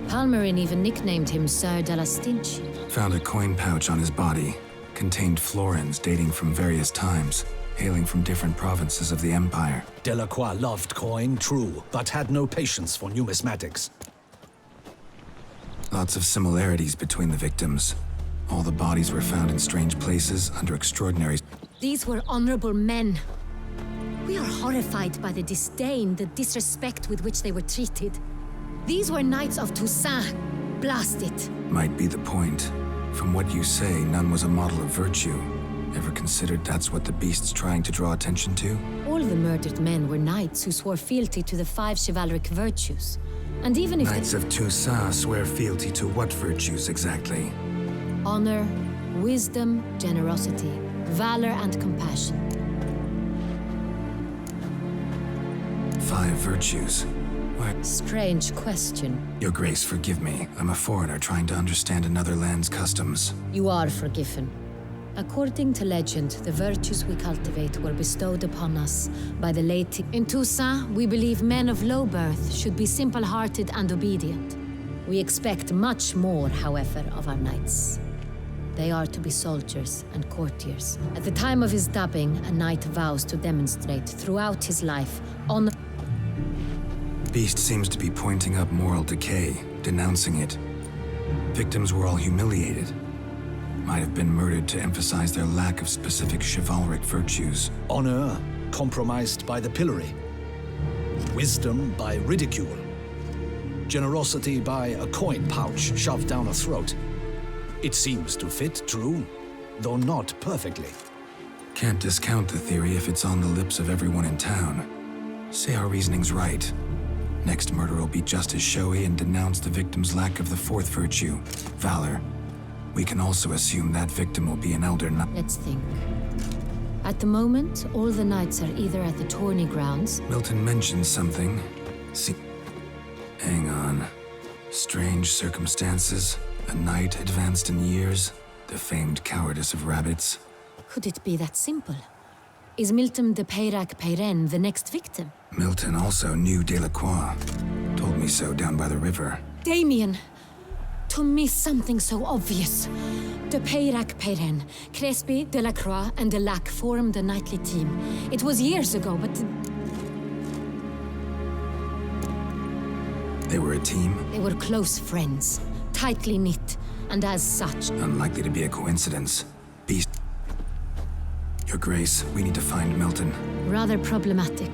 Speaker 14: Palmerin even nicknamed him Sir de la Stinchi.
Speaker 3: Found a coin pouch on his body. Contained florins dating from various times, hailing from different provinces of the Empire.
Speaker 15: Delacroix loved coin, true, but had no patience for numismatics.
Speaker 3: Lots of similarities between the victims. All the bodies were found in strange places under extraordinary...
Speaker 14: These were honorable men. We are horrified by the disdain, the disrespect with which they were treated. These were knights of Toussaint. Blast it.
Speaker 3: Might be the point. From what you say, none was a model of virtue. Ever considered that's what the beast's trying to draw attention to?
Speaker 14: All the murdered men were knights who swore fealty to the 5 chivalric virtues. And even if
Speaker 3: Knights of Toussaint swear fealty to what virtues exactly?
Speaker 14: honor, wisdom, generosity, valor, and compassion.
Speaker 3: 5 virtues. What?
Speaker 14: Strange question.
Speaker 3: Your Grace, forgive me. I'm a foreigner trying to understand another land's customs.
Speaker 14: You are forgiven. According to legend, the virtues we cultivate were bestowed upon us by the late... In Toussaint, we believe men of low birth should be simple-hearted and obedient. We expect much more, however, of our knights. They are to be soldiers and courtiers. At the time of his dubbing, a knight vows to demonstrate throughout his life honor...
Speaker 3: Beast seems to be pointing up moral decay, denouncing it. Victims were all humiliated. Might have been murdered to emphasize their lack of specific chivalric virtues.
Speaker 15: Honor compromised by the pillory. Wisdom by ridicule. Generosity by a coin pouch shoved down a throat. It seems to fit, true, though not perfectly.
Speaker 3: Can't discount the theory if it's on the lips of everyone in town. Say our reasoning's right. Next murder will be just as showy and denounce the victim's lack of the 4th virtue, valor. We can also assume that victim will be an elder knight.
Speaker 14: Let's think. At the moment, all the knights are either at the tourney grounds...
Speaker 3: Milton mentioned something. See... Hang on. Strange circumstances. A knight advanced in years. The famed cowardice of rabbits.
Speaker 14: Could it be that simple? Is Milton de Peyrac-Peyren the next victim?
Speaker 3: Milton also knew Delacroix. Told me so down by the river.
Speaker 14: Damien! To miss something so obvious. De Peyrac-Peyren, Crespi, Delacroix, and Delac formed a knightly team. It was years ago, but...
Speaker 3: They were a team?
Speaker 14: They were close friends, tightly knit, and as such...
Speaker 3: Unlikely to be a coincidence. Beast... Your Grace, we need to find Milton.
Speaker 14: Rather problematic.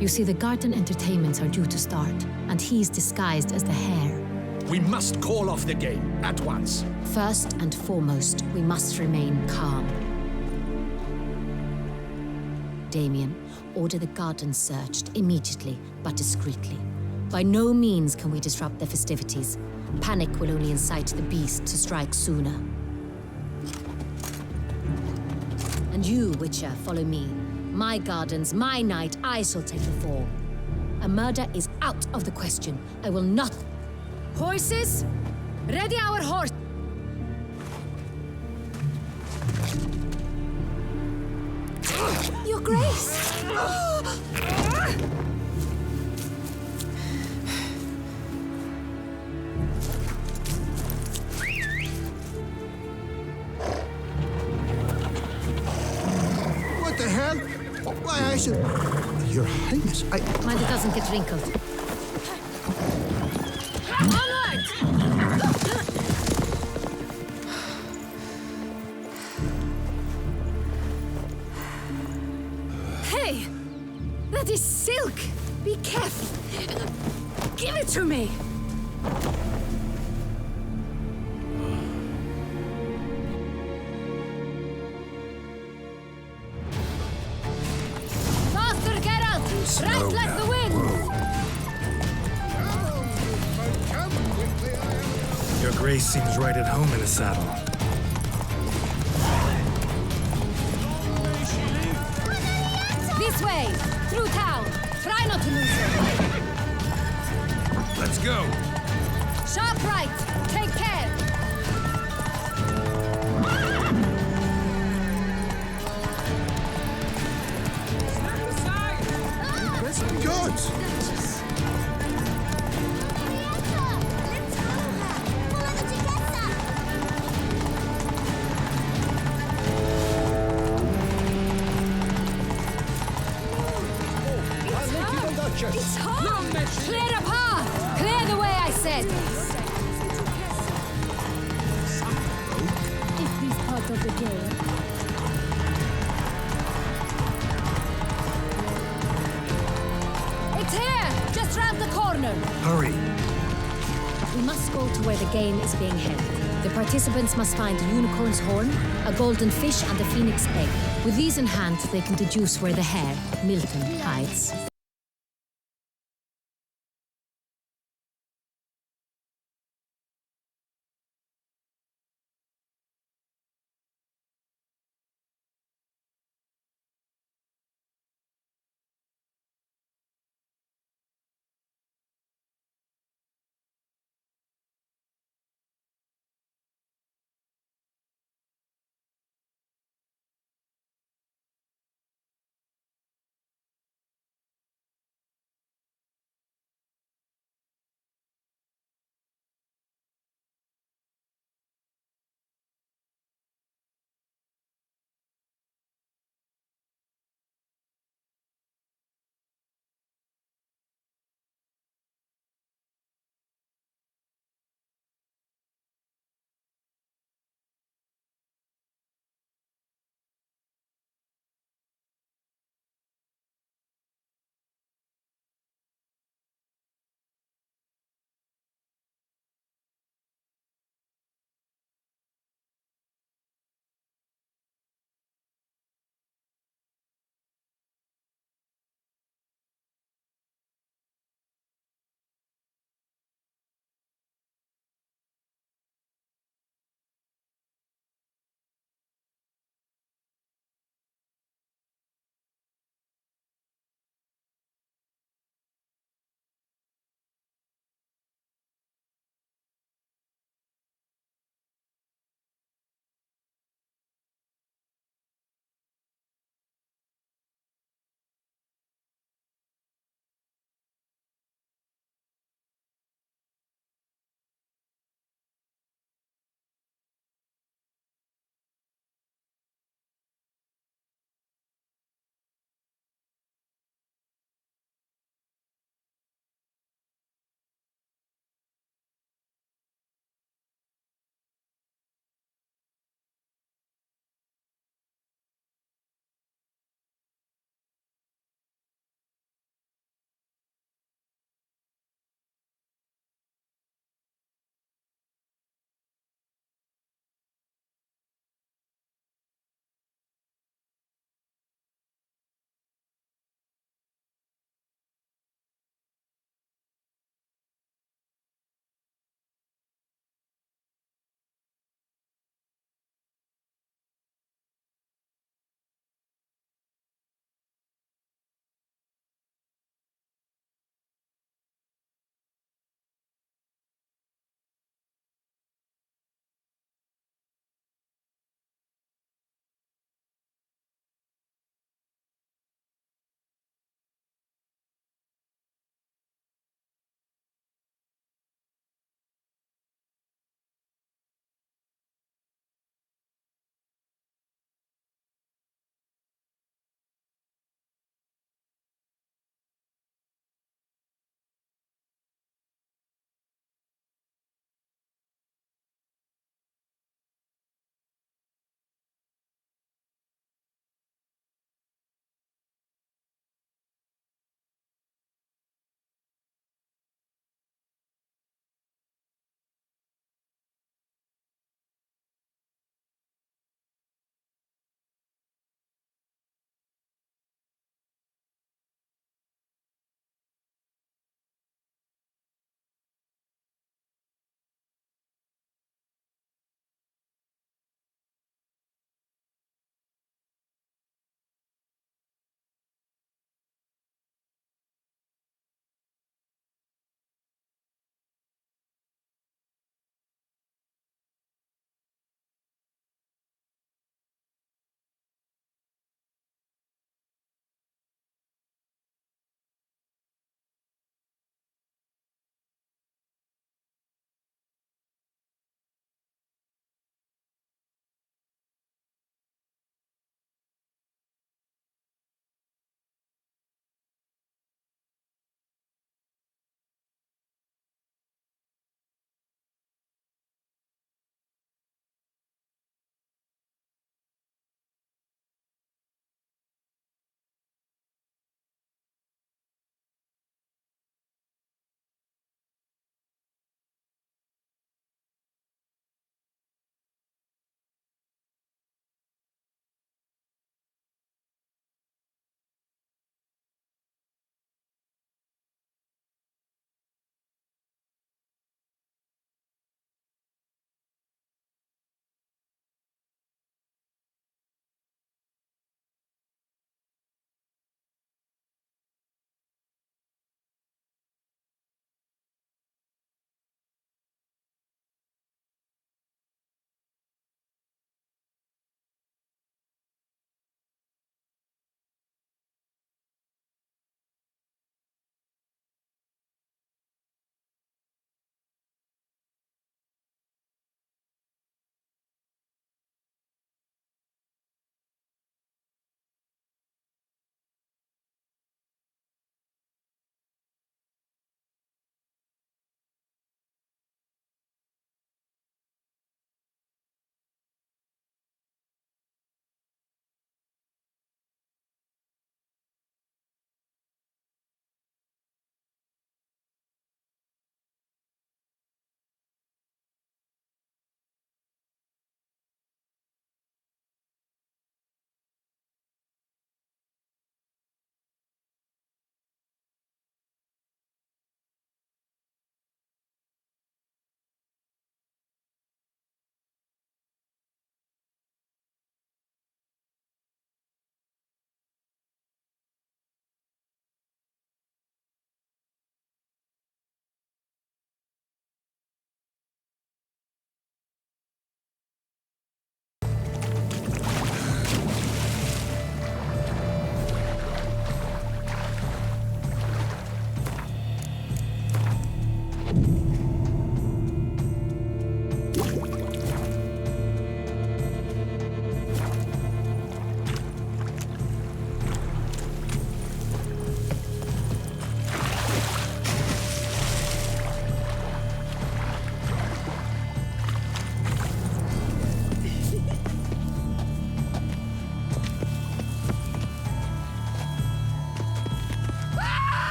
Speaker 14: You see, the garden entertainments are due to start, and he's disguised as the hare.
Speaker 15: We must call off the game, at once.
Speaker 14: First and foremost, we must remain calm. Damien, order the garden searched immediately, but discreetly. By no means can we disrupt the festivities. Panic will only incite the beast to strike sooner. And you, Witcher, follow me. My gardens, my night, I shall take the fall. A murder is out of the question. I will not... Horses! Ready our horse! Your Grace!
Speaker 5: What the hell? Why, I should... Your Highness,
Speaker 14: Mind it doesn't get wrinkled. Hey! That is silk! Be careful! Give it to me! Faster, Geralt! Right like the wind!
Speaker 3: Your Grace seems right at home in the saddle.
Speaker 14: This way! Through town! Try not to lose her!
Speaker 2: Let's go!
Speaker 14: Sharp right! Take care!
Speaker 5: Good!
Speaker 14: It's hard! Clear the path! Clear the way, I said!
Speaker 12: Is this part of the game?
Speaker 14: It's here! Just round the corner!
Speaker 15: Hurry!
Speaker 14: We must go to where the game is being held. The participants must find a unicorn's horn, a golden fish, and a phoenix egg. With these in hand, they can deduce where the hare, Milton, hides.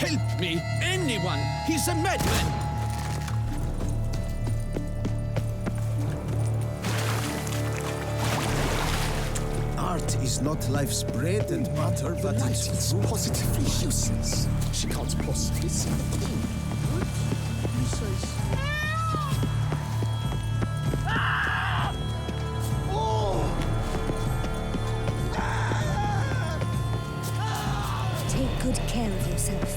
Speaker 7: Help me! Anyone! He's a madman!
Speaker 16: Art is not life's bread and butter, but it's
Speaker 6: positively useless. She can't possibly see the thing.
Speaker 12: Take good care of yourself.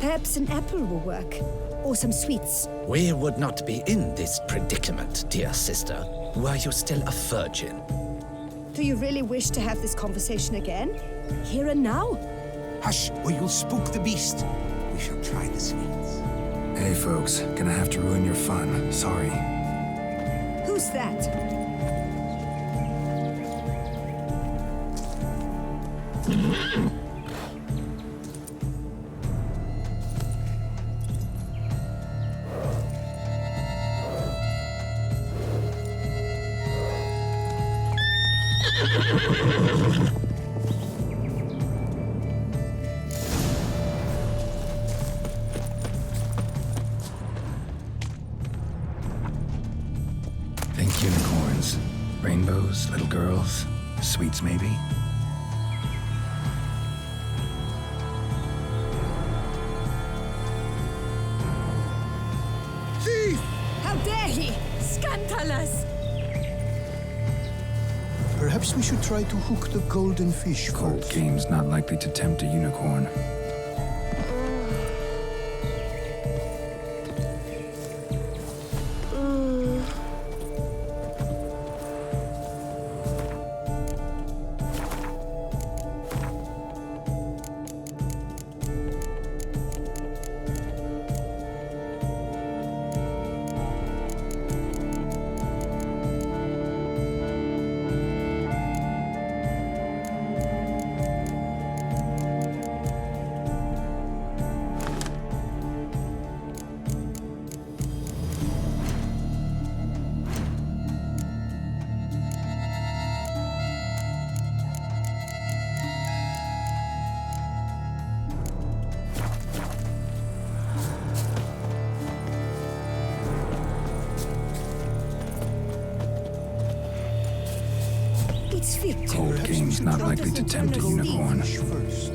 Speaker 12: Perhaps an apple will work. Or some sweets.
Speaker 15: We would not be in this predicament, dear sister, were you still a virgin.
Speaker 12: Do you really wish to have this conversation again? Here and now?
Speaker 11: Hush, or you'll spook the beast. We shall try the sweets.
Speaker 3: Hey, folks. Gonna have to ruin your fun. Sorry.
Speaker 12: Who's that?
Speaker 3: Pink unicorns. Rainbows, little girls. Sweets, maybe?
Speaker 5: Thief!
Speaker 12: How dare he! Scandalous!
Speaker 5: Perhaps we should try to hook the golden fish
Speaker 3: Cold
Speaker 5: first.
Speaker 3: game's not likely to tempt a unicorn.
Speaker 12: It's fit.
Speaker 3: Cold game's not likely to tempt a unicorn.
Speaker 5: First.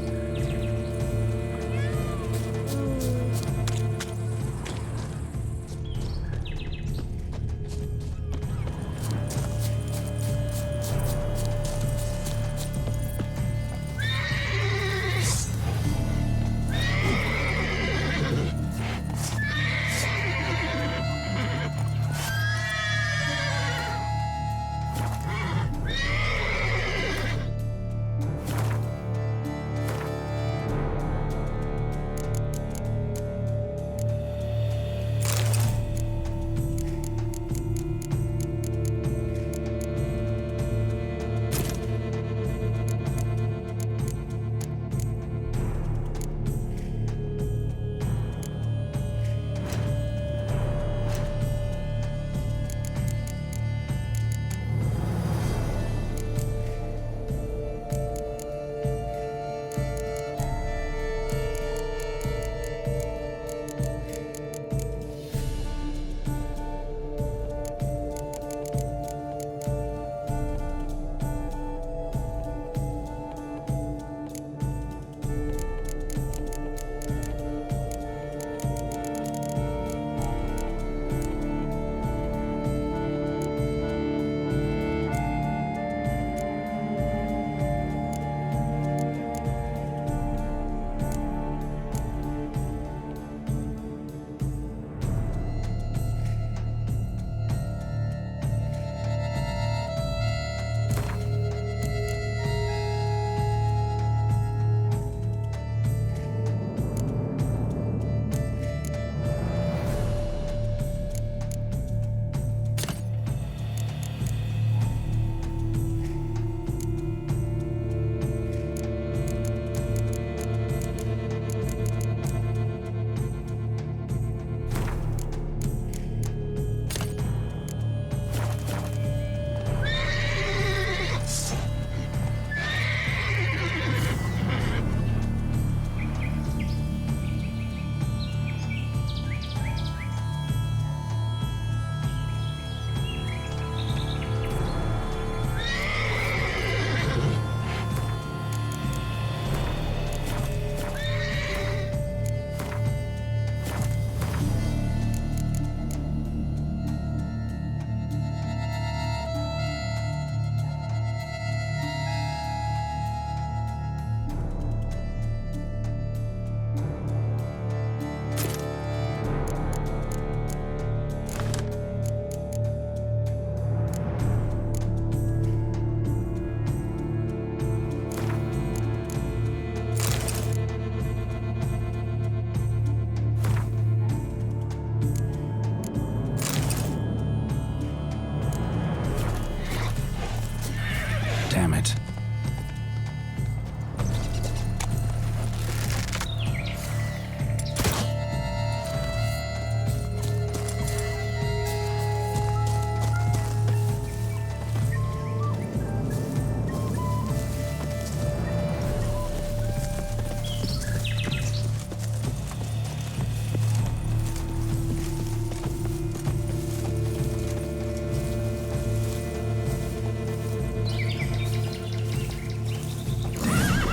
Speaker 3: Damn it.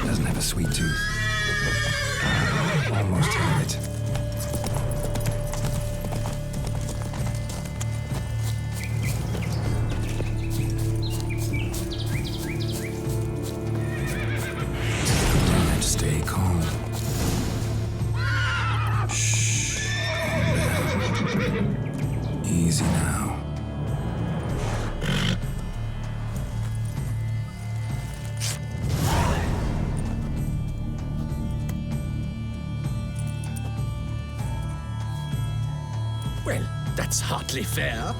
Speaker 3: Doesn't have a sweet tooth. Almost had it. Damn it, stay calm. Shh. Calm down. Easy now.
Speaker 7: Well, that's hardly fair.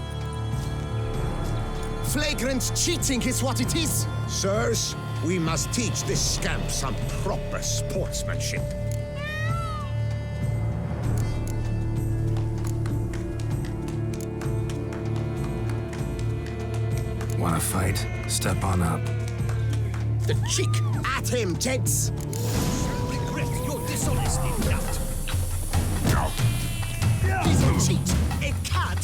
Speaker 7: Flagrant cheating is what it is.
Speaker 11: Sirs, we must teach this scamp some proper sportsmanship.
Speaker 3: Wanna fight? Step on up.
Speaker 7: The cheek at him, gents. Regret your dishonesty, doubt. He's a cheat, a cad.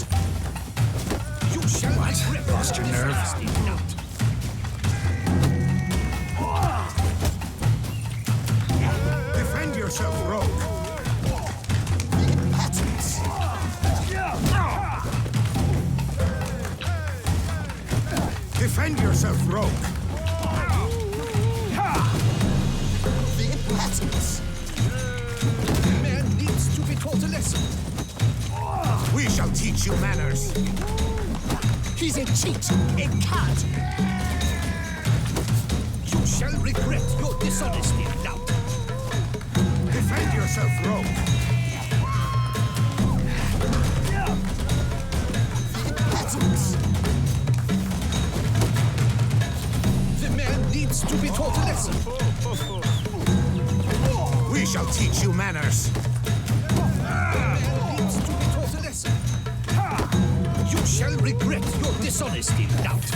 Speaker 7: You shall regret
Speaker 3: Lost your nerve?
Speaker 7: doubt.
Speaker 11: Defend yourself, rogue.
Speaker 7: Patents.
Speaker 11: Defend yourself, rogue.
Speaker 7: The patents. The man needs to be taught a lesson.
Speaker 11: We shall teach you manners.
Speaker 7: He's a cheat, a cad. You shall regret your dishonesty, doubt.
Speaker 11: Defend yourself, rogue.
Speaker 7: Patents. The man needs to be taught a lesson.
Speaker 11: We shall teach you manners.
Speaker 7: The man needs to be taught a lesson. You shall regret your dishonesty, doubt.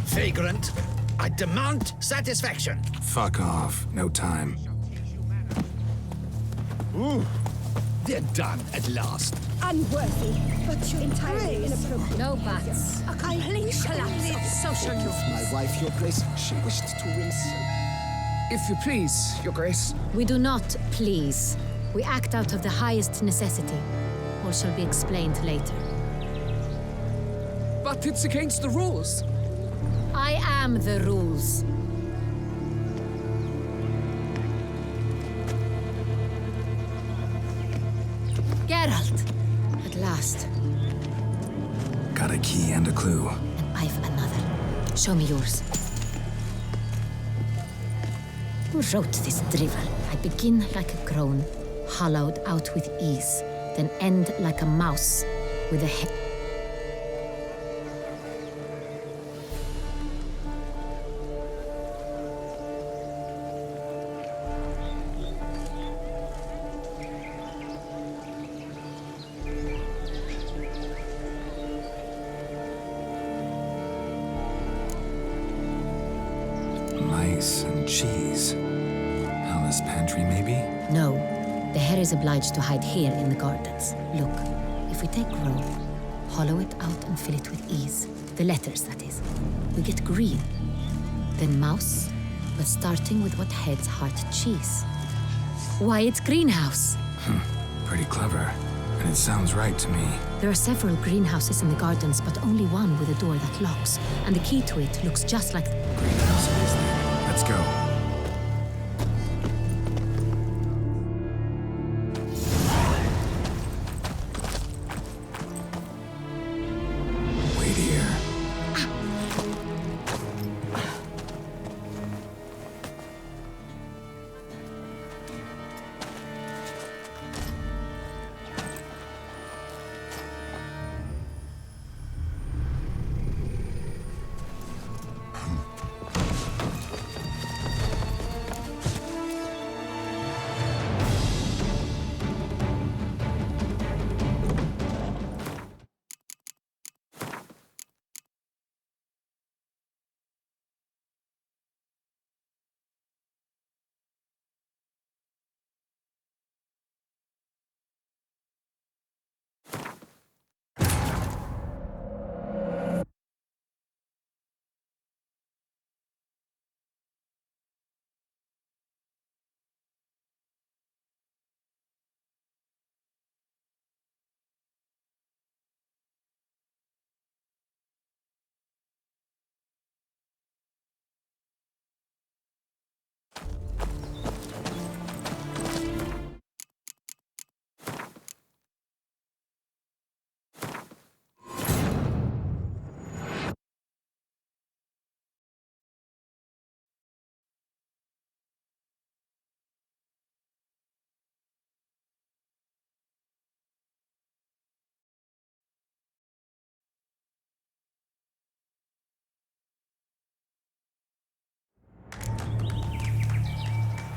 Speaker 7: Vagrant, I demand satisfaction.
Speaker 3: Fuck off. No time.
Speaker 7: They're done at last.
Speaker 12: Unworthy, but you're entirely inappropriate.
Speaker 14: No buts.
Speaker 12: A complete collapse of social norms.
Speaker 7: My wife, Your Grace, she wished to win.
Speaker 10: If you please, Your Grace.
Speaker 14: We do not please. We act out of the highest necessity. All shall be explained later.
Speaker 10: But it's against the rules.
Speaker 14: I am the rules. Geralt! At last.
Speaker 3: Got a key and a clue.
Speaker 14: And I've another. Show me yours. Who wrote this drivel? I begin like a crone, hollowed out with ease, then end like a mouse with a head.
Speaker 3: Mice and cheese. Palace pantry, maybe?
Speaker 14: No, the hare is obliged to hide here in the gardens. Look, if we take rope, hollow it out and fill it with ease. The letters, that is. We get green. Then mouse, but starting with what heads heart cheese. Why, it's greenhouse.
Speaker 3: Pretty clever. And it sounds right to me.
Speaker 14: There are several greenhouses in the gardens, but only one with a door that locks. And the key to it looks just like...
Speaker 3: Greenhouse it is then. Let's go. Wait here.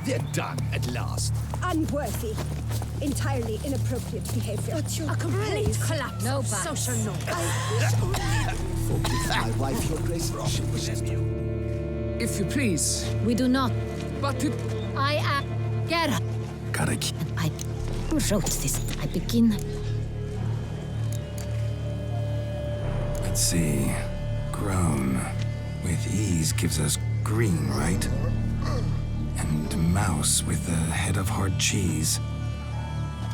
Speaker 15: They're done at last.
Speaker 17: Unworthy. Entirely inappropriate behavior. A complete collapse.
Speaker 14: No
Speaker 17: of
Speaker 14: bats.
Speaker 17: social norms.
Speaker 15: Forgive my wife, Your Grace. She was...
Speaker 10: If you please.
Speaker 14: We do not.
Speaker 10: But it...
Speaker 14: I am Geralt.
Speaker 3: Gotta keep...
Speaker 14: And I wrote this. I begin.
Speaker 3: Let's see. Grown. With ease gives us green, right? And mouse with the head of hard cheese.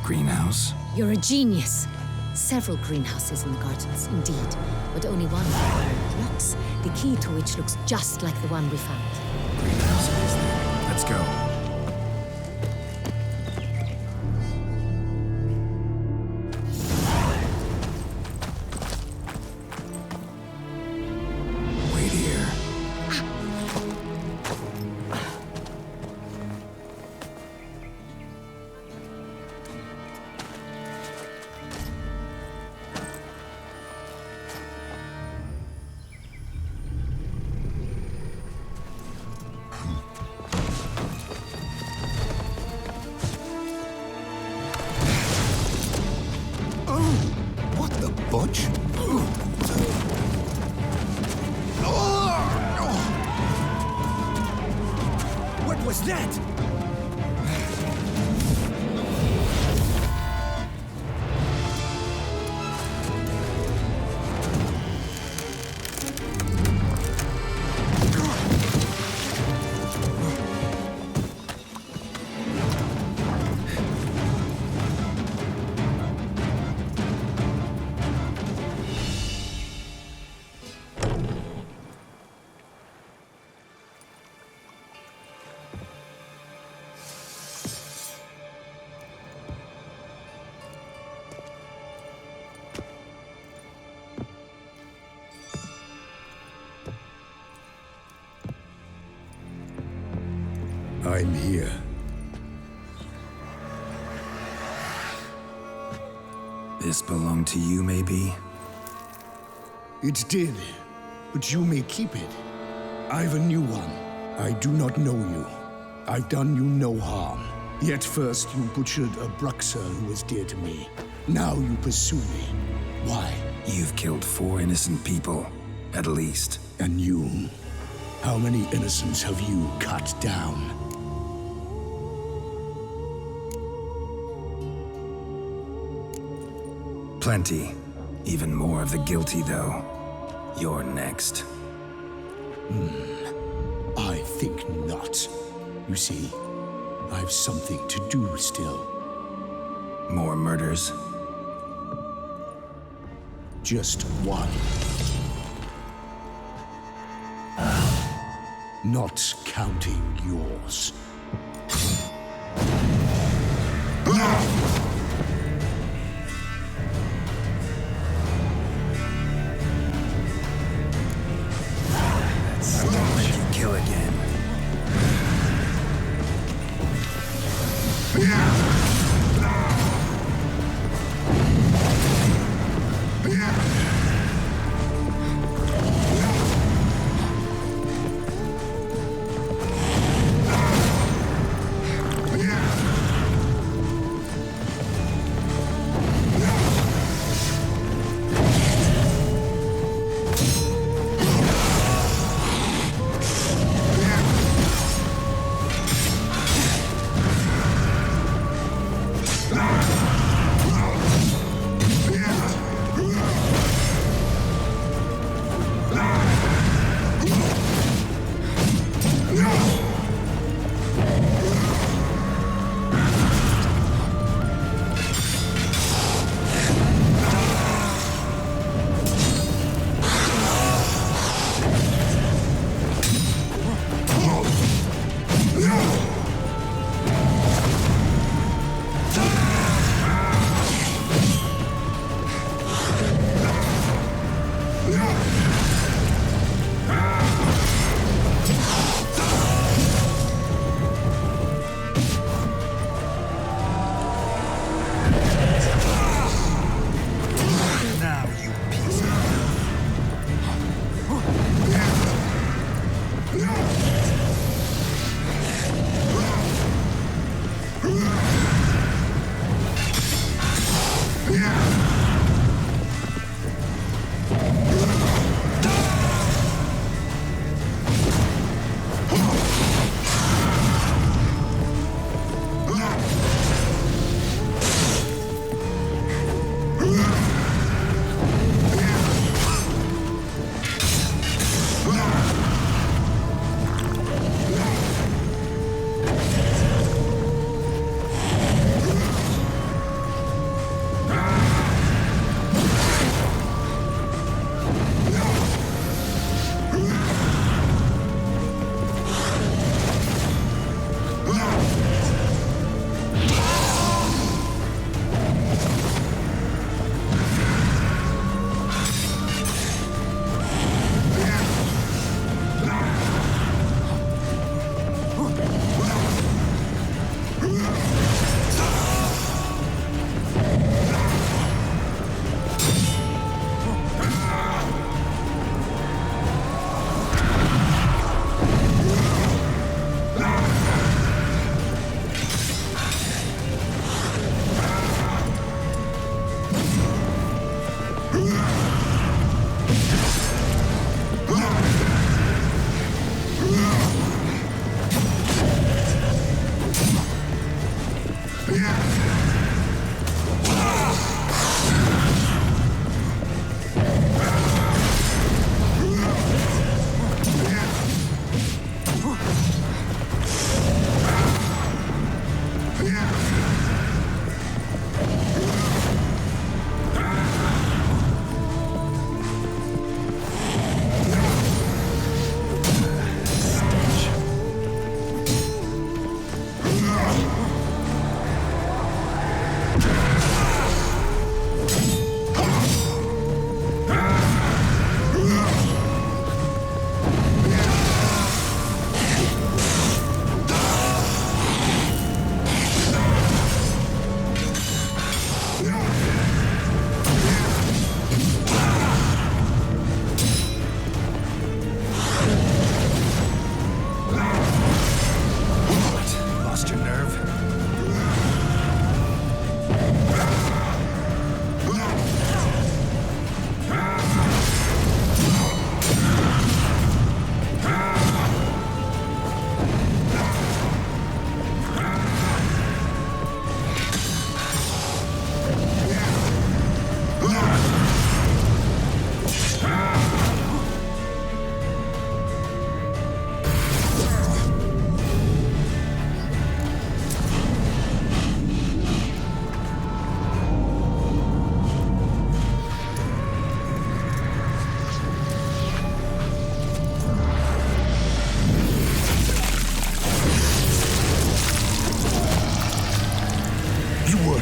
Speaker 3: Greenhouse?
Speaker 14: You're a genius. Several greenhouses in the gardens, indeed. But only one of them are locks, the key to which looks just like the one we found.
Speaker 3: Greenhouse it is then. Let's go. Wait here.
Speaker 15: What the butch? What was that?
Speaker 5: I'm here.
Speaker 3: This belonged to you, maybe?
Speaker 5: It did, but you may keep it. I've a new one. I do not know you. I've done you no harm. Yet first you butchered a Bruxer who was dear to me. Now you pursue me. Why?
Speaker 3: You've killed 4 innocent people, at least.
Speaker 5: And you? How many innocents have you cut down?
Speaker 3: Plenty. Even more of the guilty, though. You're next.
Speaker 5: I think not. You see, I've something to do still.
Speaker 3: More murders?
Speaker 5: Just one. Not counting yours.
Speaker 3: I won't let you kill again.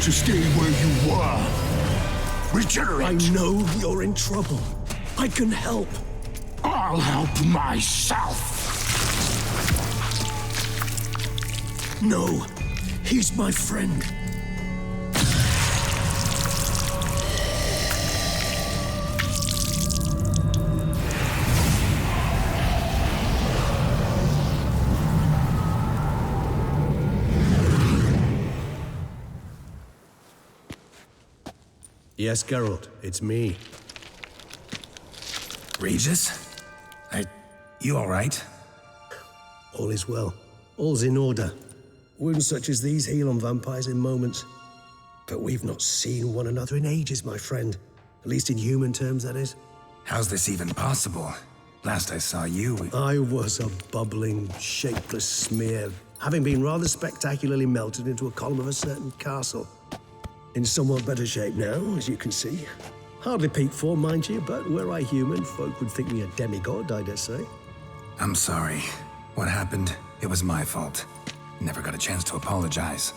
Speaker 5: to stay where you were. Regenerate!
Speaker 7: I know you're in trouble. I can help.
Speaker 5: I'll help myself!
Speaker 7: No, he's my friend.
Speaker 18: Yes, Geralt, it's me.
Speaker 3: Regis? You all right?
Speaker 18: All is well. All's in order. Wounds such as these heal on vampires in moments. But we've not seen one another in ages, my friend. At least in human terms, that is.
Speaker 3: How's this even possible? Last I saw you...
Speaker 18: I was a bubbling, shapeless smear, having been rather spectacularly melted into a column of a certain castle. In somewhat better shape now, as you can see. Hardly peak form, mind you, but were I human, folk would think me a demigod, I dare say.
Speaker 3: I'm sorry. What happened? It was my fault. Never got a chance to apologize.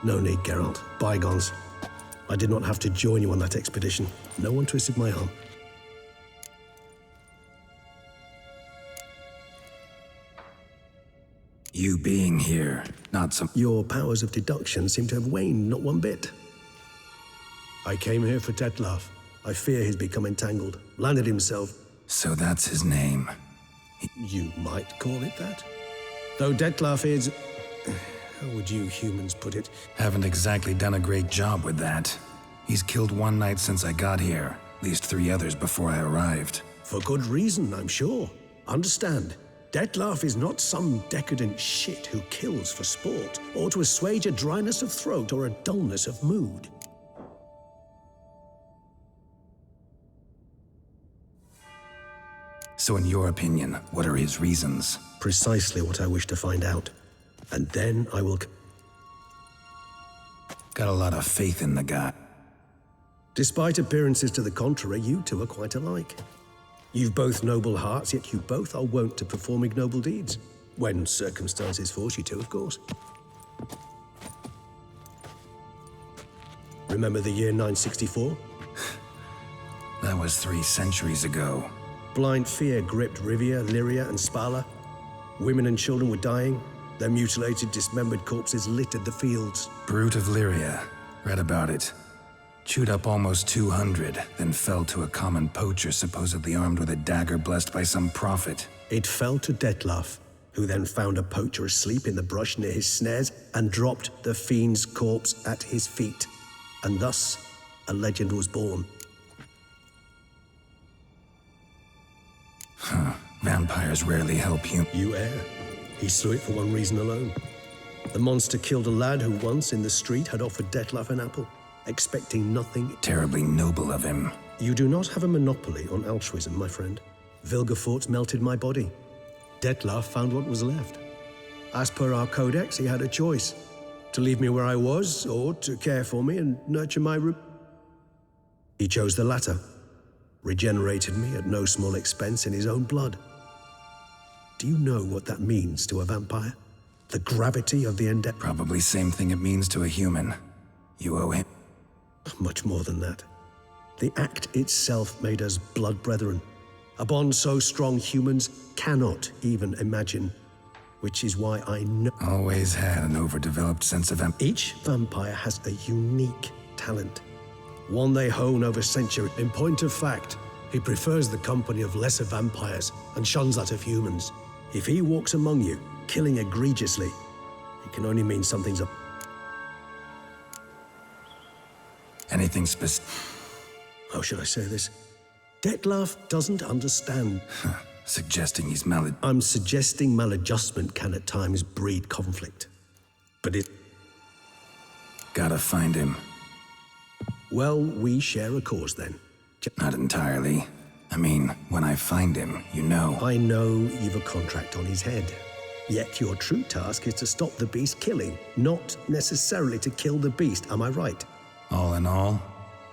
Speaker 18: No need, Geralt. Bygones. I did not have to join you on that expedition. No one twisted my arm.
Speaker 3: You being here, not some...
Speaker 18: Your powers of deduction seem to have waned not one bit. I came here for Detlaf. I fear he's become entangled. Landed himself.
Speaker 3: So that's his name.
Speaker 18: You might call it that. Though Detlaf is... How would you humans put it?
Speaker 3: Haven't exactly done a great job with that. He's killed one knight since I got here. At least 3 others before I arrived.
Speaker 18: For good reason, I'm sure. Understand, Detlaf is not some decadent shit who kills for sport, or to assuage a dryness of throat or a dullness of mood.
Speaker 3: So in your opinion, what are his reasons?
Speaker 18: Precisely what I wish to find out. And then I will...
Speaker 3: Got a lot of faith in the guy.
Speaker 18: Despite appearances to the contrary, you two are quite alike. You've both noble hearts, yet you both are wont to perform ignoble deeds. When circumstances force you to, of course. Remember the year 964?
Speaker 3: That was 3 centuries ago.
Speaker 18: Blind fear gripped Rivia, Lyria, and Spala. Women and children were dying. Their mutilated, dismembered corpses littered the fields.
Speaker 3: Brute of Lyria. Read about it. Chewed up almost 200, then fell to a common poacher supposedly armed with a dagger blessed by some prophet.
Speaker 18: It fell to Detlaf, who then found a poacher asleep in the brush near his snares and dropped the fiend's corpse at his feet. And thus, a legend was born.
Speaker 3: Huh. Vampires rarely help you.
Speaker 18: You err. He slew it for one reason alone. The monster killed a lad who once in the street had offered Detlaf an apple, expecting nothing.
Speaker 3: Terribly noble of him.
Speaker 18: You do not have a monopoly on altruism, my friend. Vilgefortz melted my body. Detlaf found what was left. As per our codex, he had a choice. To leave me where I was, or to care for me and nurture my He chose the latter. Regenerated me at no small expense in his own blood. Do you know what that means to a vampire? The gravity of the endeavor?
Speaker 3: Probably same thing it means to a human. You owe him.
Speaker 18: Much more than that. The act itself made us blood brethren. A bond so strong humans cannot even imagine. Which is why I know...
Speaker 3: Always had an overdeveloped sense of
Speaker 18: Each vampire has a unique talent. One they hone over centuries. In point of fact, he prefers the company of lesser vampires and shuns that of humans. If he walks among you, killing egregiously, it can only mean something's up.
Speaker 3: Anything specific?
Speaker 18: How should I say this? Detlaf doesn't understand.
Speaker 3: Suggesting he's
Speaker 18: I'm suggesting maladjustment can at times breed conflict. But it...
Speaker 3: Gotta find him.
Speaker 18: Well, we share a cause then.
Speaker 3: Not entirely. I mean, when I find him, you know.
Speaker 18: I know you've a contract on his head. Yet your true task is to stop the beast killing, not necessarily to kill the beast, am I right?
Speaker 3: All in all,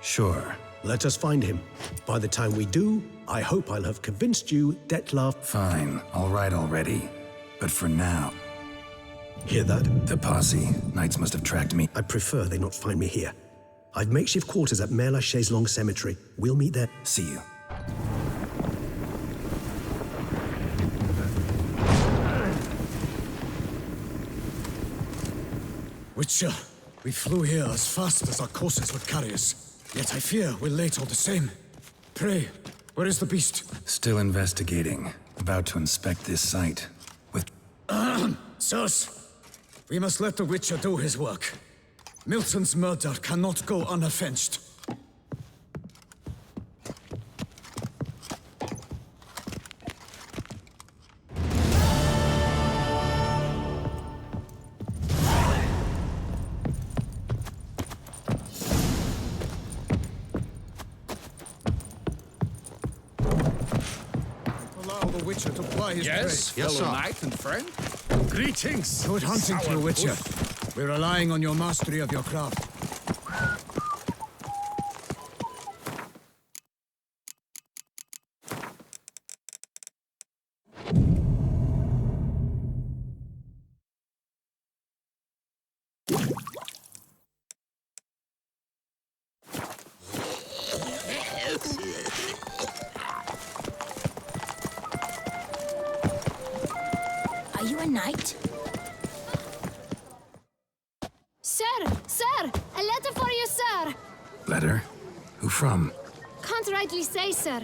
Speaker 3: sure.
Speaker 18: Let us find him. By the time we do, I hope I'll have convinced you, Detlaf...
Speaker 3: Fine, all right already. But for now...
Speaker 18: Hear that?
Speaker 3: The posse. Knights must have tracked me.
Speaker 18: I prefer they not find me here. I've makeshift quarters at Mère Lachaise Long Cemetery. We'll meet there.
Speaker 3: See you.
Speaker 1: Witcher, we flew here as fast as our courses would carry us. Yet I fear we're late all the same. Pray, where is the beast?
Speaker 3: Still investigating. About to inspect this site. With...
Speaker 1: Sirs, we must let the Witcher do his work. Milton's murder cannot go unavenged. Allow the Witcher to ply his
Speaker 7: Yes,
Speaker 1: trade.
Speaker 7: fellow knight and friend. Greetings.
Speaker 1: Good hunting to you, Witcher.
Speaker 7: Sourpuss.
Speaker 1: We're relying on your mastery of your craft.
Speaker 12: Are you a knight? Sir! Sir! A letter for you, sir!
Speaker 3: Letter? Who from?
Speaker 12: Can't rightly say, sir.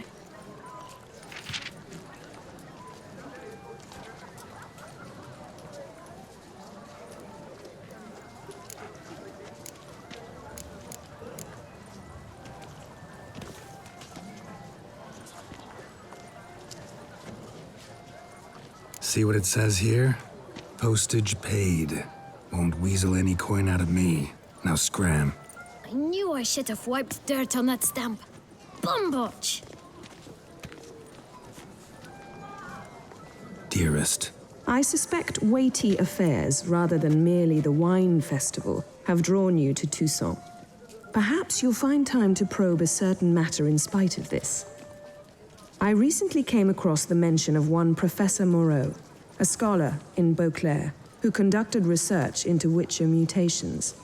Speaker 3: See what it says here? Postage paid. Won't weasel any coin out of me. Now scram.
Speaker 12: I knew I should have wiped dirt on that stamp. Bumbotch!
Speaker 3: Dearest.
Speaker 19: I suspect weighty affairs, rather than merely the wine festival, have drawn you to Toussaint. Perhaps you'll find time to probe a certain matter in spite of this. I recently came across the mention of one Professor Moreau, a scholar in Beauclair, who conducted research into Witcher mutations.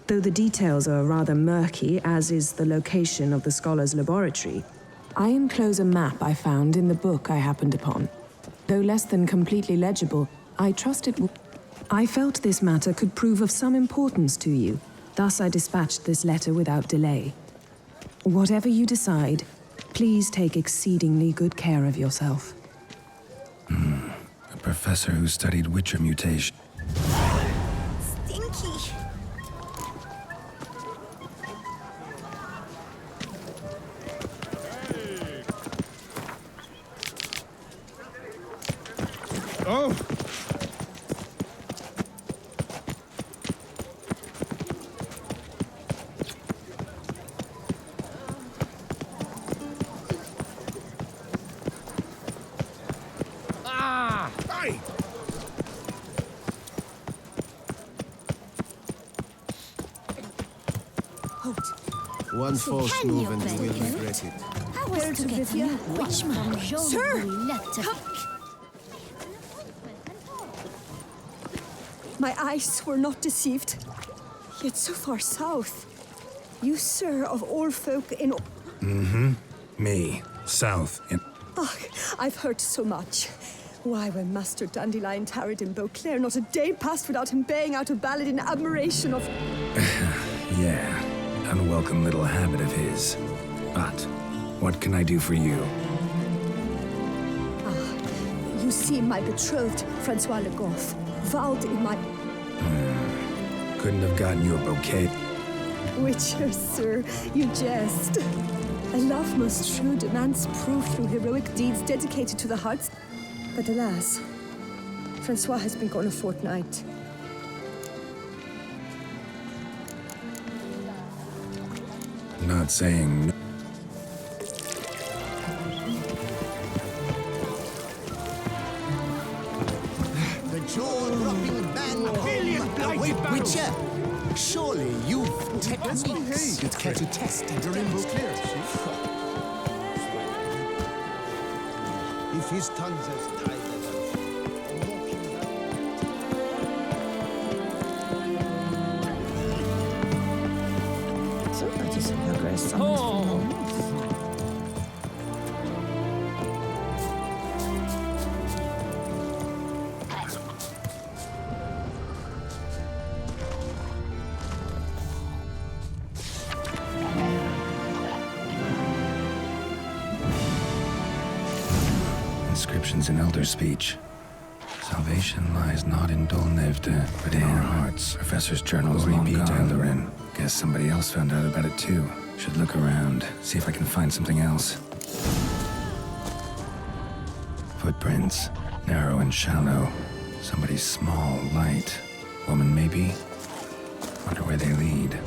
Speaker 19: Though the details are rather murky, as is the location of the scholar's laboratory, I enclose a map I found in the book I happened upon. Though less than completely legible, I trust it will... I felt this matter could prove of some importance to you, thus I dispatched this letter without delay. Whatever you decide, please take exceedingly good care of yourself.
Speaker 3: A professor who studied Witcher mutation.
Speaker 12: Stinky!
Speaker 7: Oh! Ah! Hey!
Speaker 16: One false move and you will regret it.
Speaker 12: I was to get a new witchman.
Speaker 17: Sir! My eyes were not deceived. Yet so far south. You, sir, of all folk in...
Speaker 3: Me. South. In...
Speaker 17: Ugh, I've heard so much. Why, when Master Dandelion tarried in Beauclair, not a day passed without him baying out a ballad in admiration of...
Speaker 3: Yeah. Unwelcome little habit of his. But, what can I do for you?
Speaker 17: You see, my betrothed, Francois Le Goff, vowed in my...
Speaker 3: Couldn't have gotten you a bouquet.
Speaker 17: Witcher, sir, you jest. A love most true demands proof through heroic deeds dedicated to the hearts. But alas, Francois has been gone a fortnight.
Speaker 3: Not saying no.
Speaker 16: The jaw-dropping man. Witcher, surely you've techniques you'd care to test and remove clear. If his tongue's as tight as
Speaker 3: Inscriptions in Elder speech. Salvation lies not in Dolnevde, but in our hearts. Professor's journals repeat Eldarin. Guess somebody else found out about it too. Should look around, see if I can find something else. Footprints, narrow and shallow. Somebody's small, light. Woman, maybe? Wonder where they lead.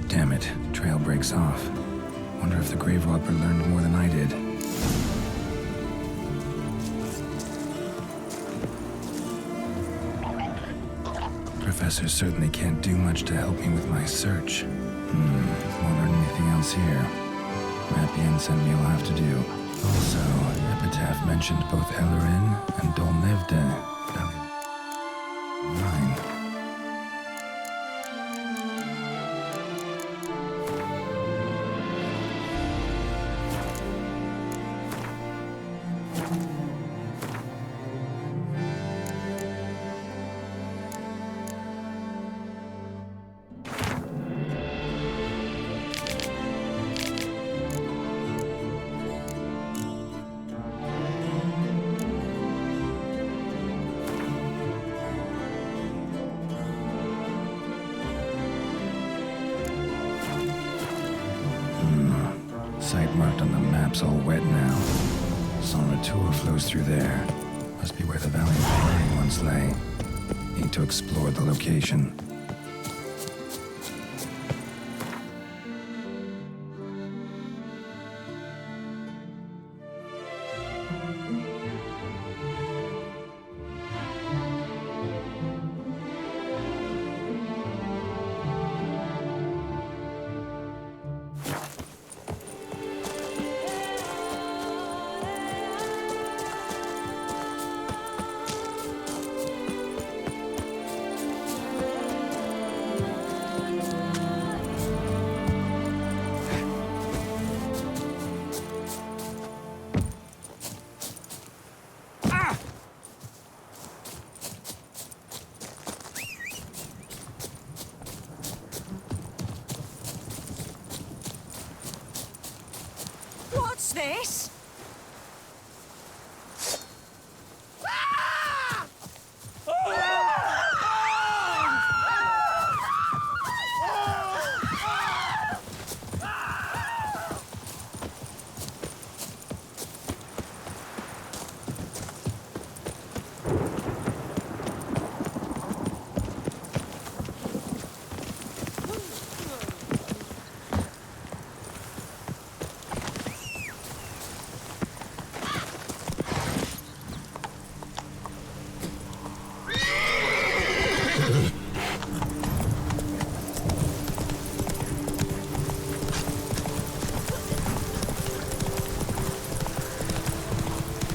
Speaker 3: Damn it, trail breaks off. Wonder if the grave robber learned more than I did. Professor certainly can't do much to help me with my search. Won't learn anything else here. Map Jensen will have to do. Also, Epitaph mentioned both Ellerin and Dolnevde. Mine. Site marked on the map's all wet now. Sonratur flows through there. Must be where the Valley of Flying once lay. Need to explore the location.
Speaker 20: What's this?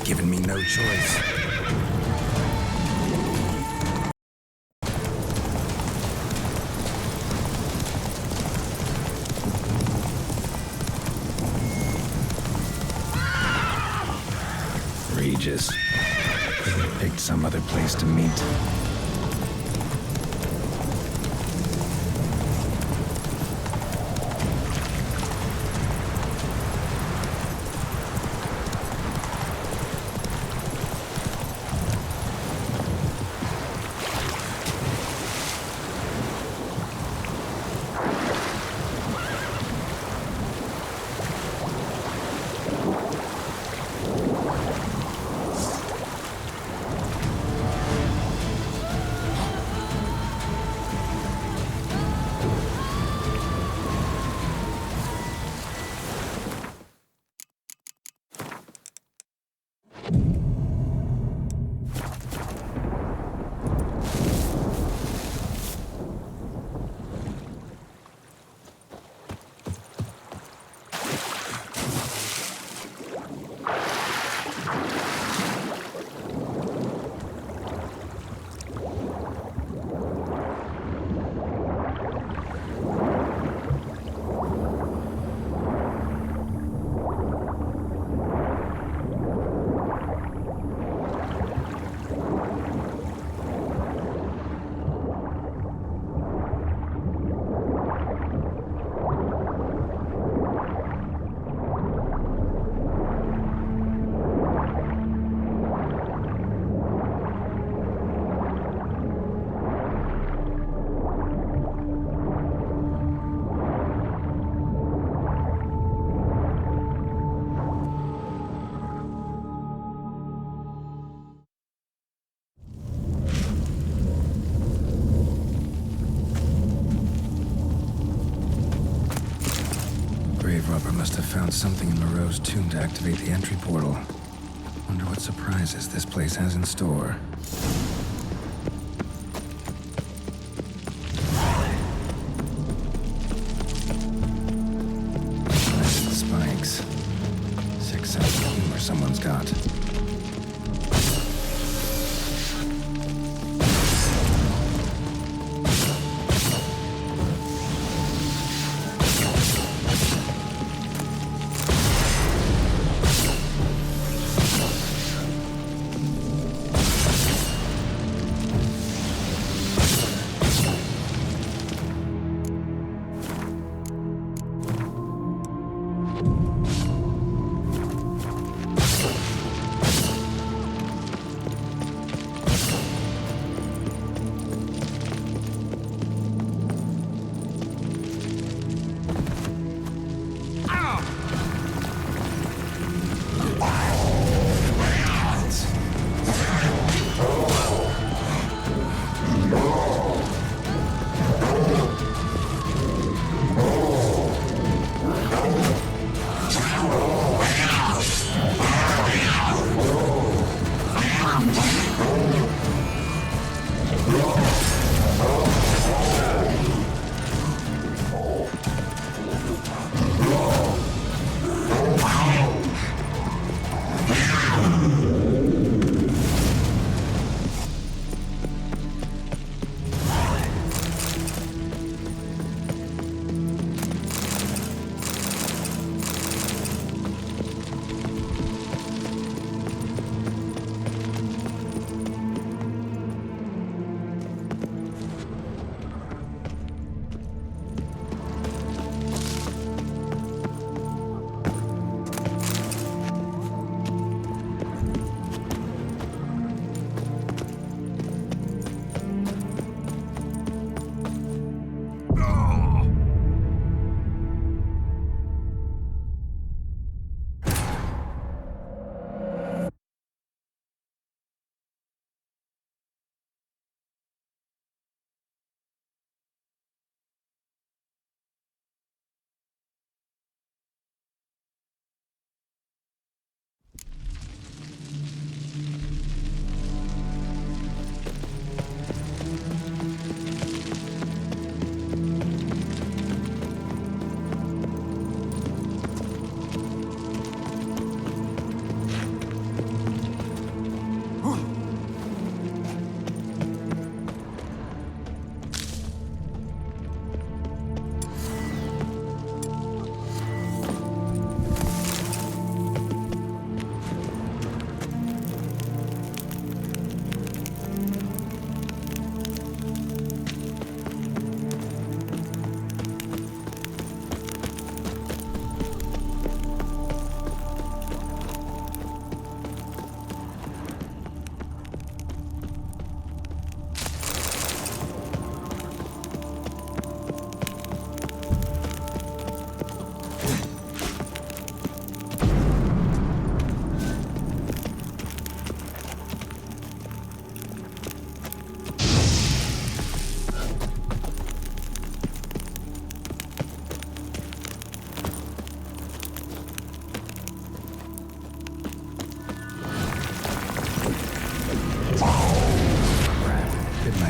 Speaker 20: Given me no choice. Regis. Could have picked some other place to meet.
Speaker 3: must have found something in Moreau's tomb to activate the entry portal. Wonder what surprises this place has in store. Nice spikes. Sick sense of humor someone's got.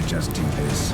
Speaker 3: Just do this.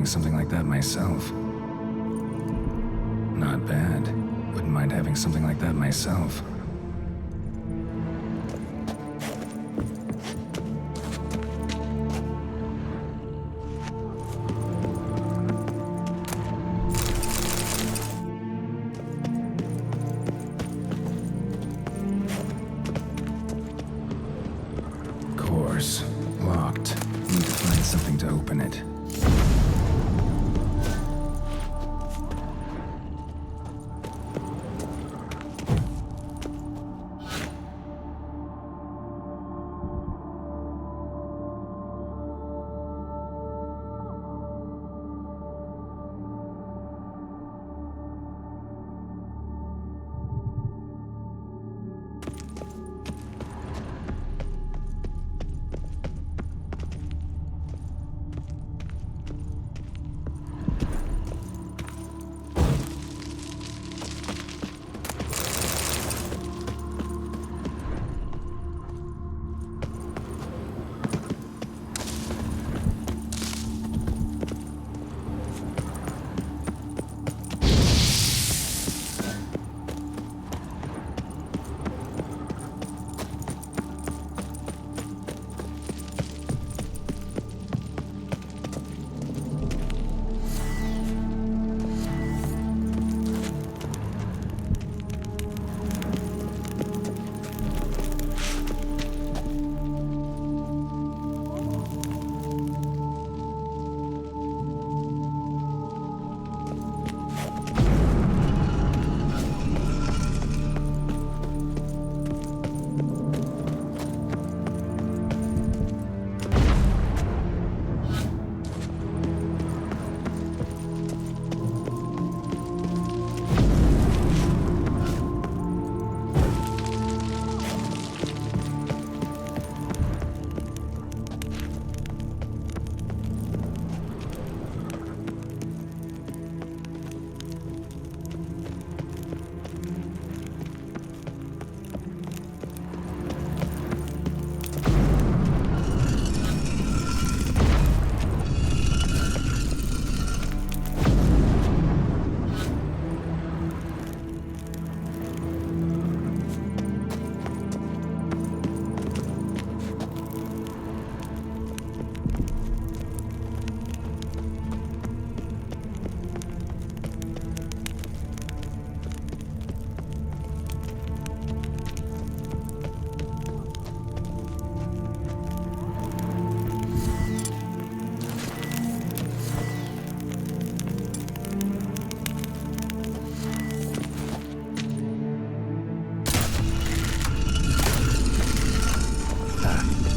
Speaker 3: having something like that myself. Not bad. Wouldn't mind having something like that myself. Course. Locked. Need to find something to open it.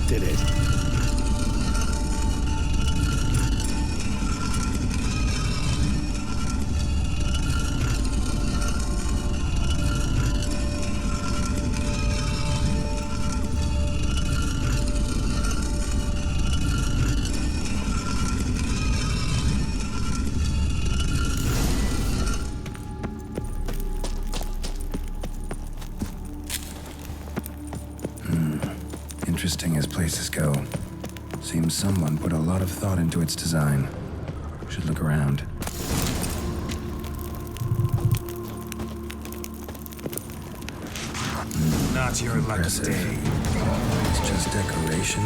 Speaker 15: Did it.
Speaker 3: Interesting as places go. Seems someone put a lot of thought into its design. Should look around.
Speaker 20: Not your lucky day.
Speaker 3: It's just decoration.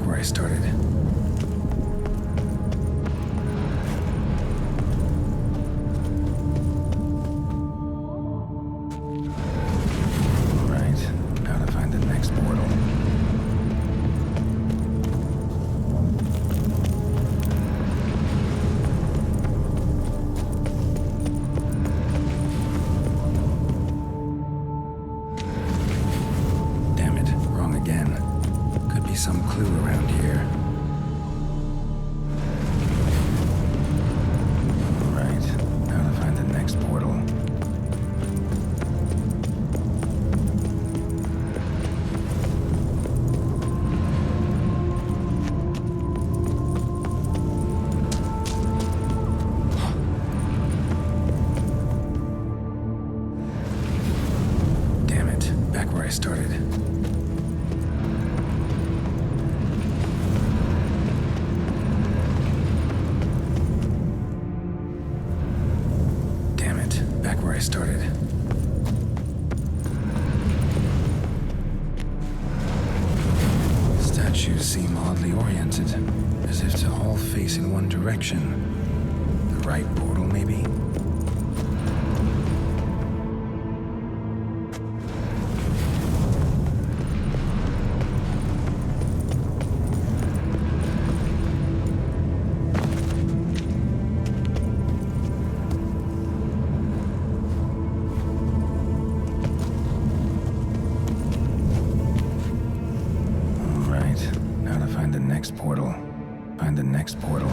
Speaker 3: where I started. Right, now to find the next portal. Damn it, wrong again. Could be some clue around here. Right, now to find the next portal. Damn it, back where I started. Damn it, back where I started. Statues seem oddly oriented, as if to all face in one direction. The right portal, maybe? Right, now to find the next portal. Find the next portal.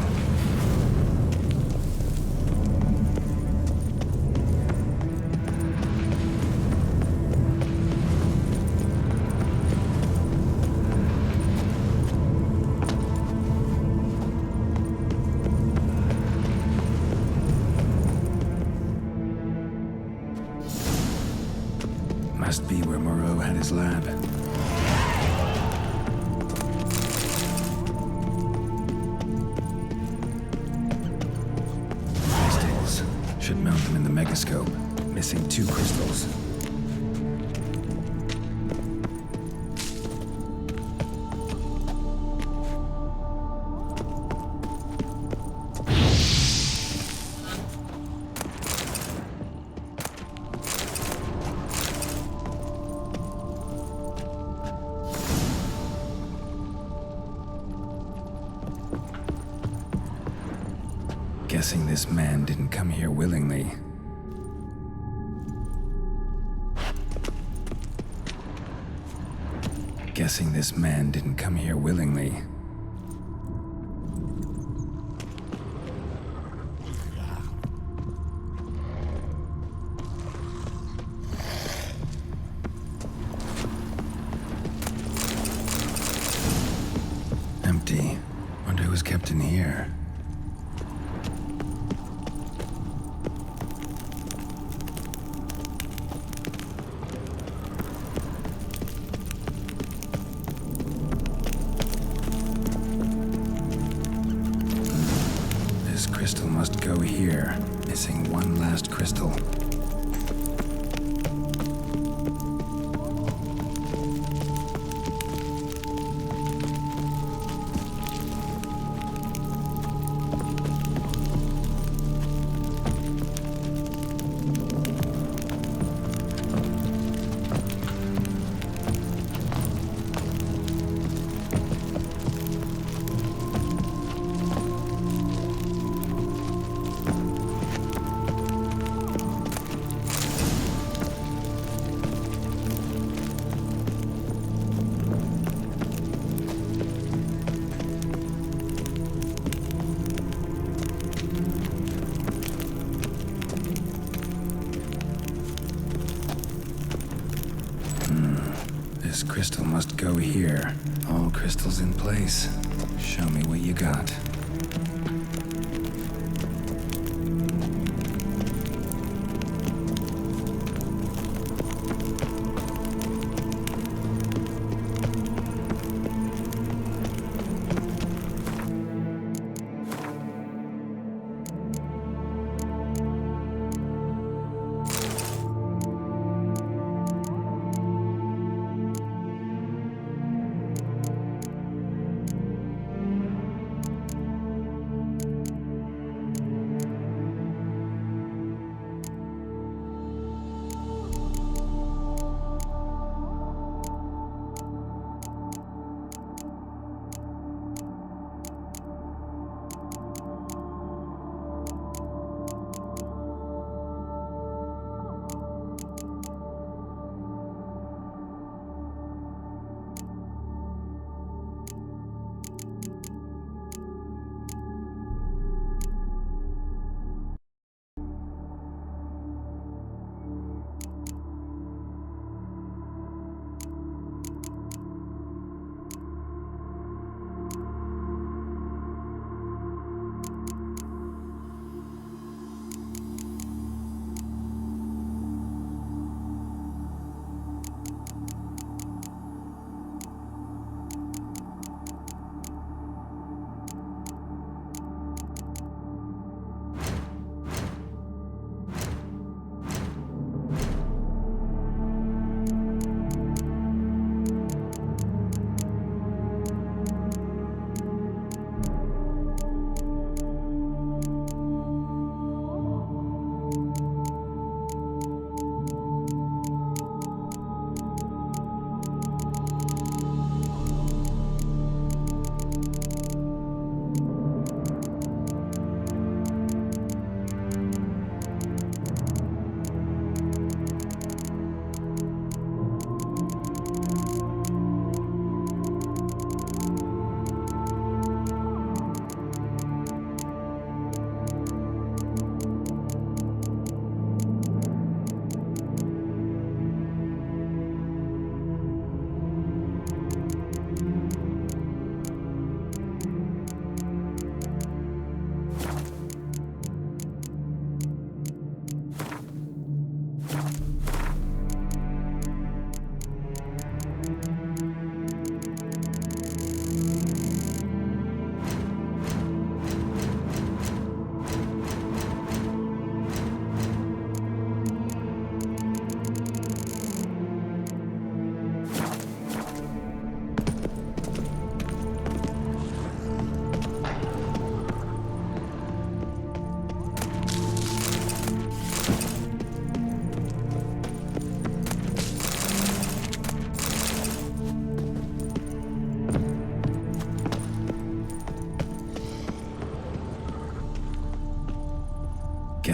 Speaker 3: Must be where Moreau had his lab. Crystals. Should mount them in the megascope. Missing 2 crystals. Guessing this man didn't come here willingly. Guessing this man didn't come here willingly. Empty. Wonder who was kept in here. This crystal must go here. Missing one last crystal. This crystal must go here. All crystals in place. Show me what you got.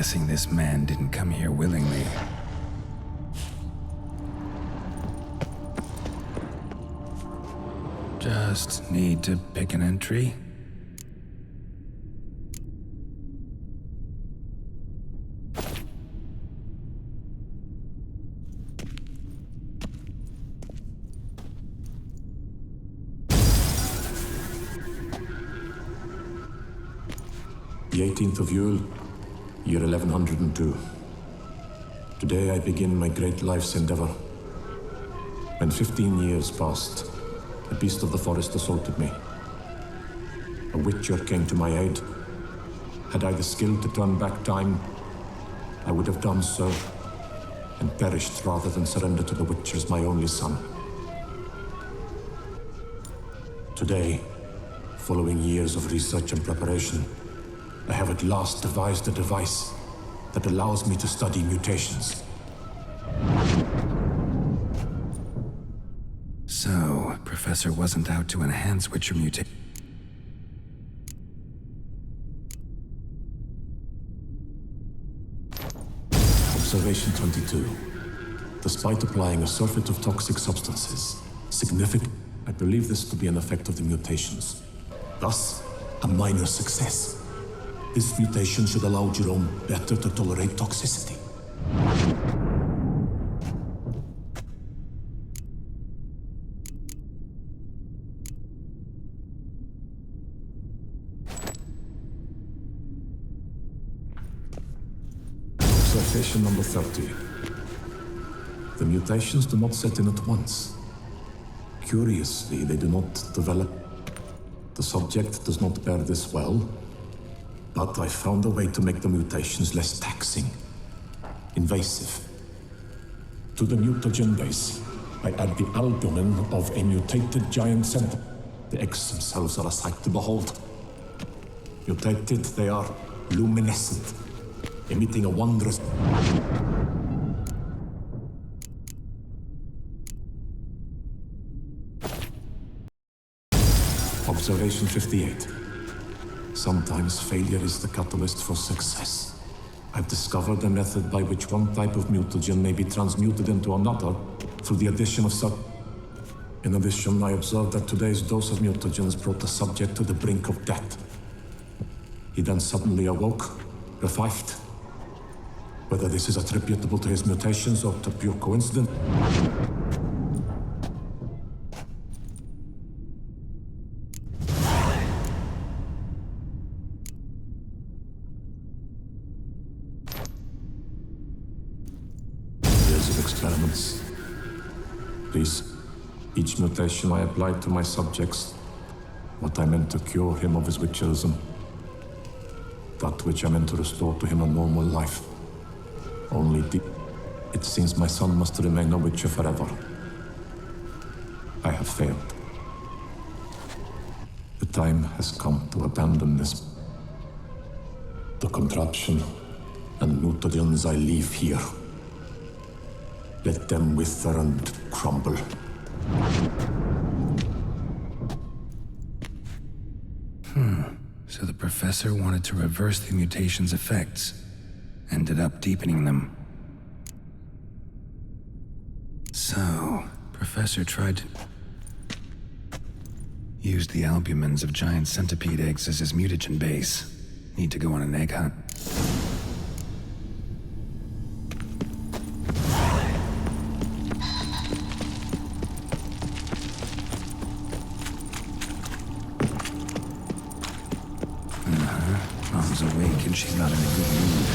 Speaker 3: guessing this man didn't come here willingly. Just need to pick an entry.
Speaker 21: The 18th of Yule, year 1102. Today I begin my great life's endeavor. When 15 years passed, a beast of the forest assaulted me. A witcher came to my aid. Had I the skill to turn back time, I would have done so, and perished rather than surrender to the witcher as my only son. Today, following years of research and preparation, I have at last devised a device that allows me to study mutations.
Speaker 3: So, Professor wasn't out to enhance Witcher mutation.
Speaker 21: Observation 22. Despite applying a surfeit of toxic substances, I believe this to be an effect of the mutations. Thus, a minor success. This mutation should allow Jerome better to tolerate toxicity. Observation number 30. The mutations do not set in at once. Curiously, they do not develop. The subject does not bear this well, but I found a way to make the mutations less taxing, invasive. To the mutagen base, I add the albumin of a mutated giant centipede. The eggs themselves are a sight to behold. Mutated, they are luminescent, emitting a wondrous... Observation 58. Sometimes failure is the catalyst for success. I've discovered a method by which one type of mutagen may be transmuted into another through the addition of In addition, I observed that today's dose of mutagens brought the subject to the brink of death. He then suddenly awoke, revived. Whether this is attributable to his mutations or to pure coincidence... Experiments. Please, each mutation I applied to my subjects, what I meant to cure him of his witcherism, that which I meant to restore to him a normal life. It seems my son must remain a witcher forever. I have failed. The time has come to abandon this. The contraption and mutagens I leave here. Let them wither and crumble.
Speaker 3: So the professor wanted to reverse the mutation's effects. Ended up deepening them. So, Professor tried to... used the albumins of giant centipede eggs as his mutagen base. Need to go on an egg hunt. Mom's awake and she's not in a good mood.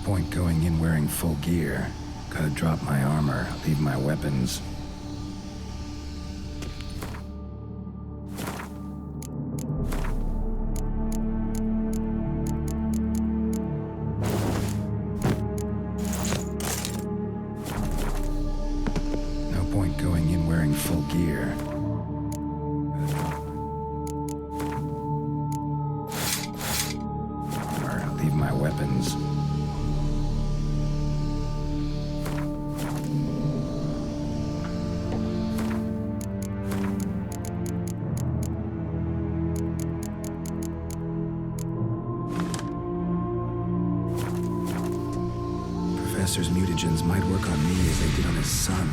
Speaker 3: point going in wearing full gear. Gotta drop my armor, leave my weapons. No point going in wearing full gear. Armor, leave my weapons. Professor's mutagens might work on me as they did on his son.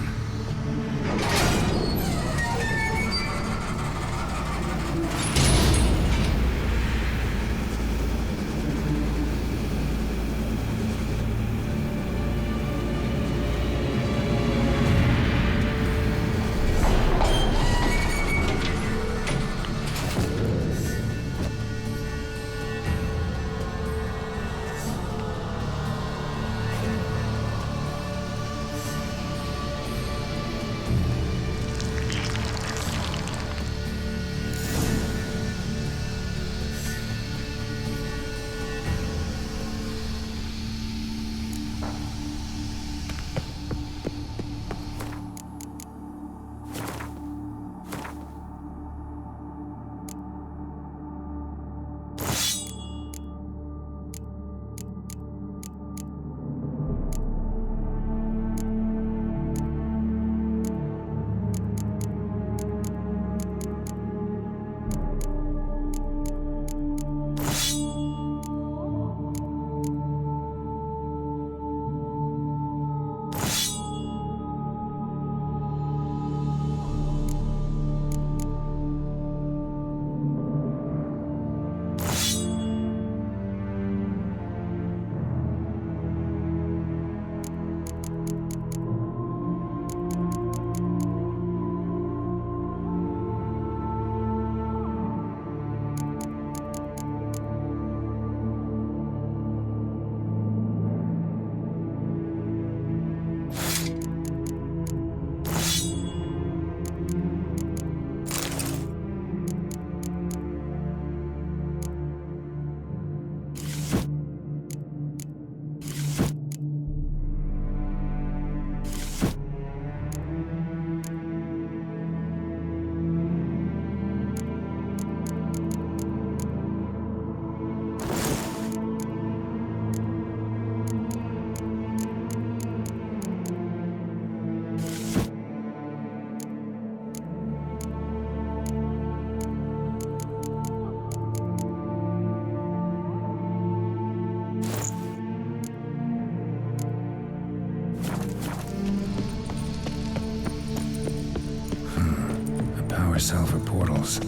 Speaker 3: Cell for portals.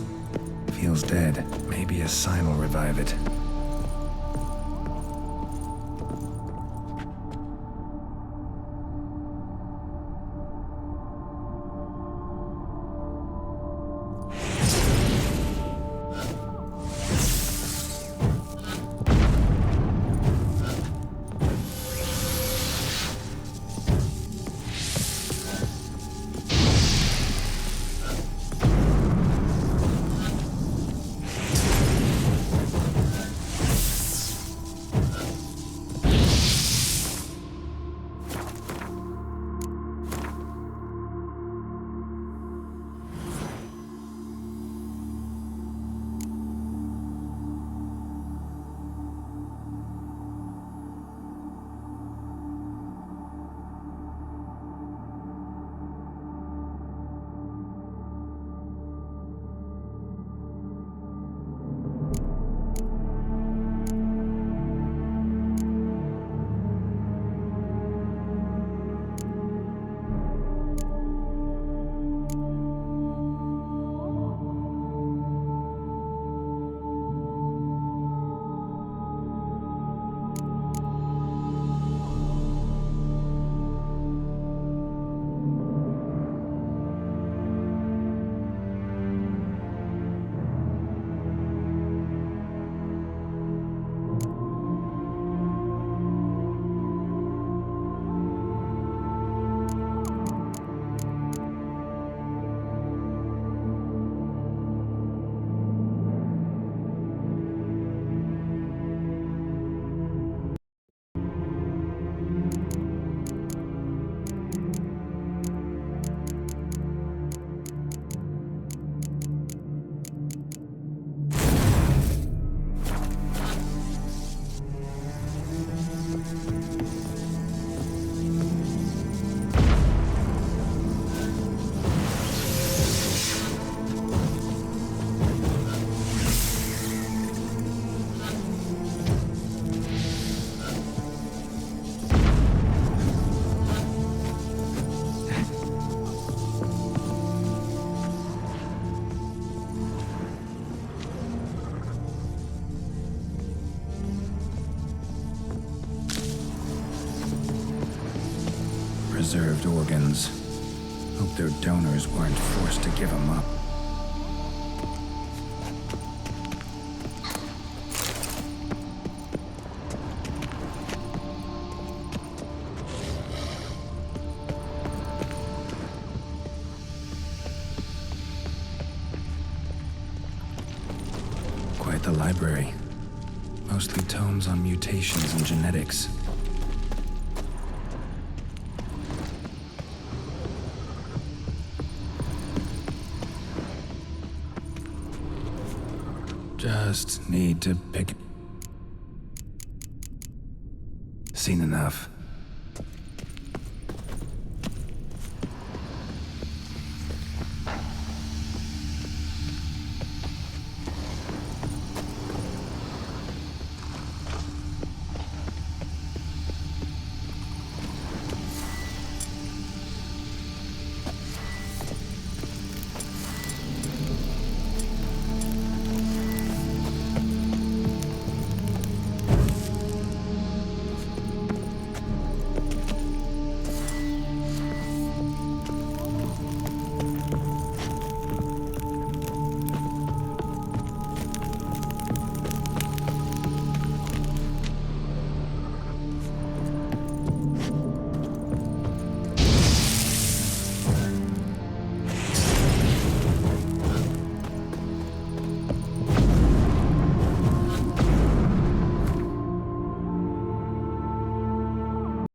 Speaker 3: Feels dead. Maybe a sign will revive it. preserved organs. Hope their donors weren't forced to give them up. Quite the library. Mostly tomes on mutations and genetics. Just need to pick... Seen enough.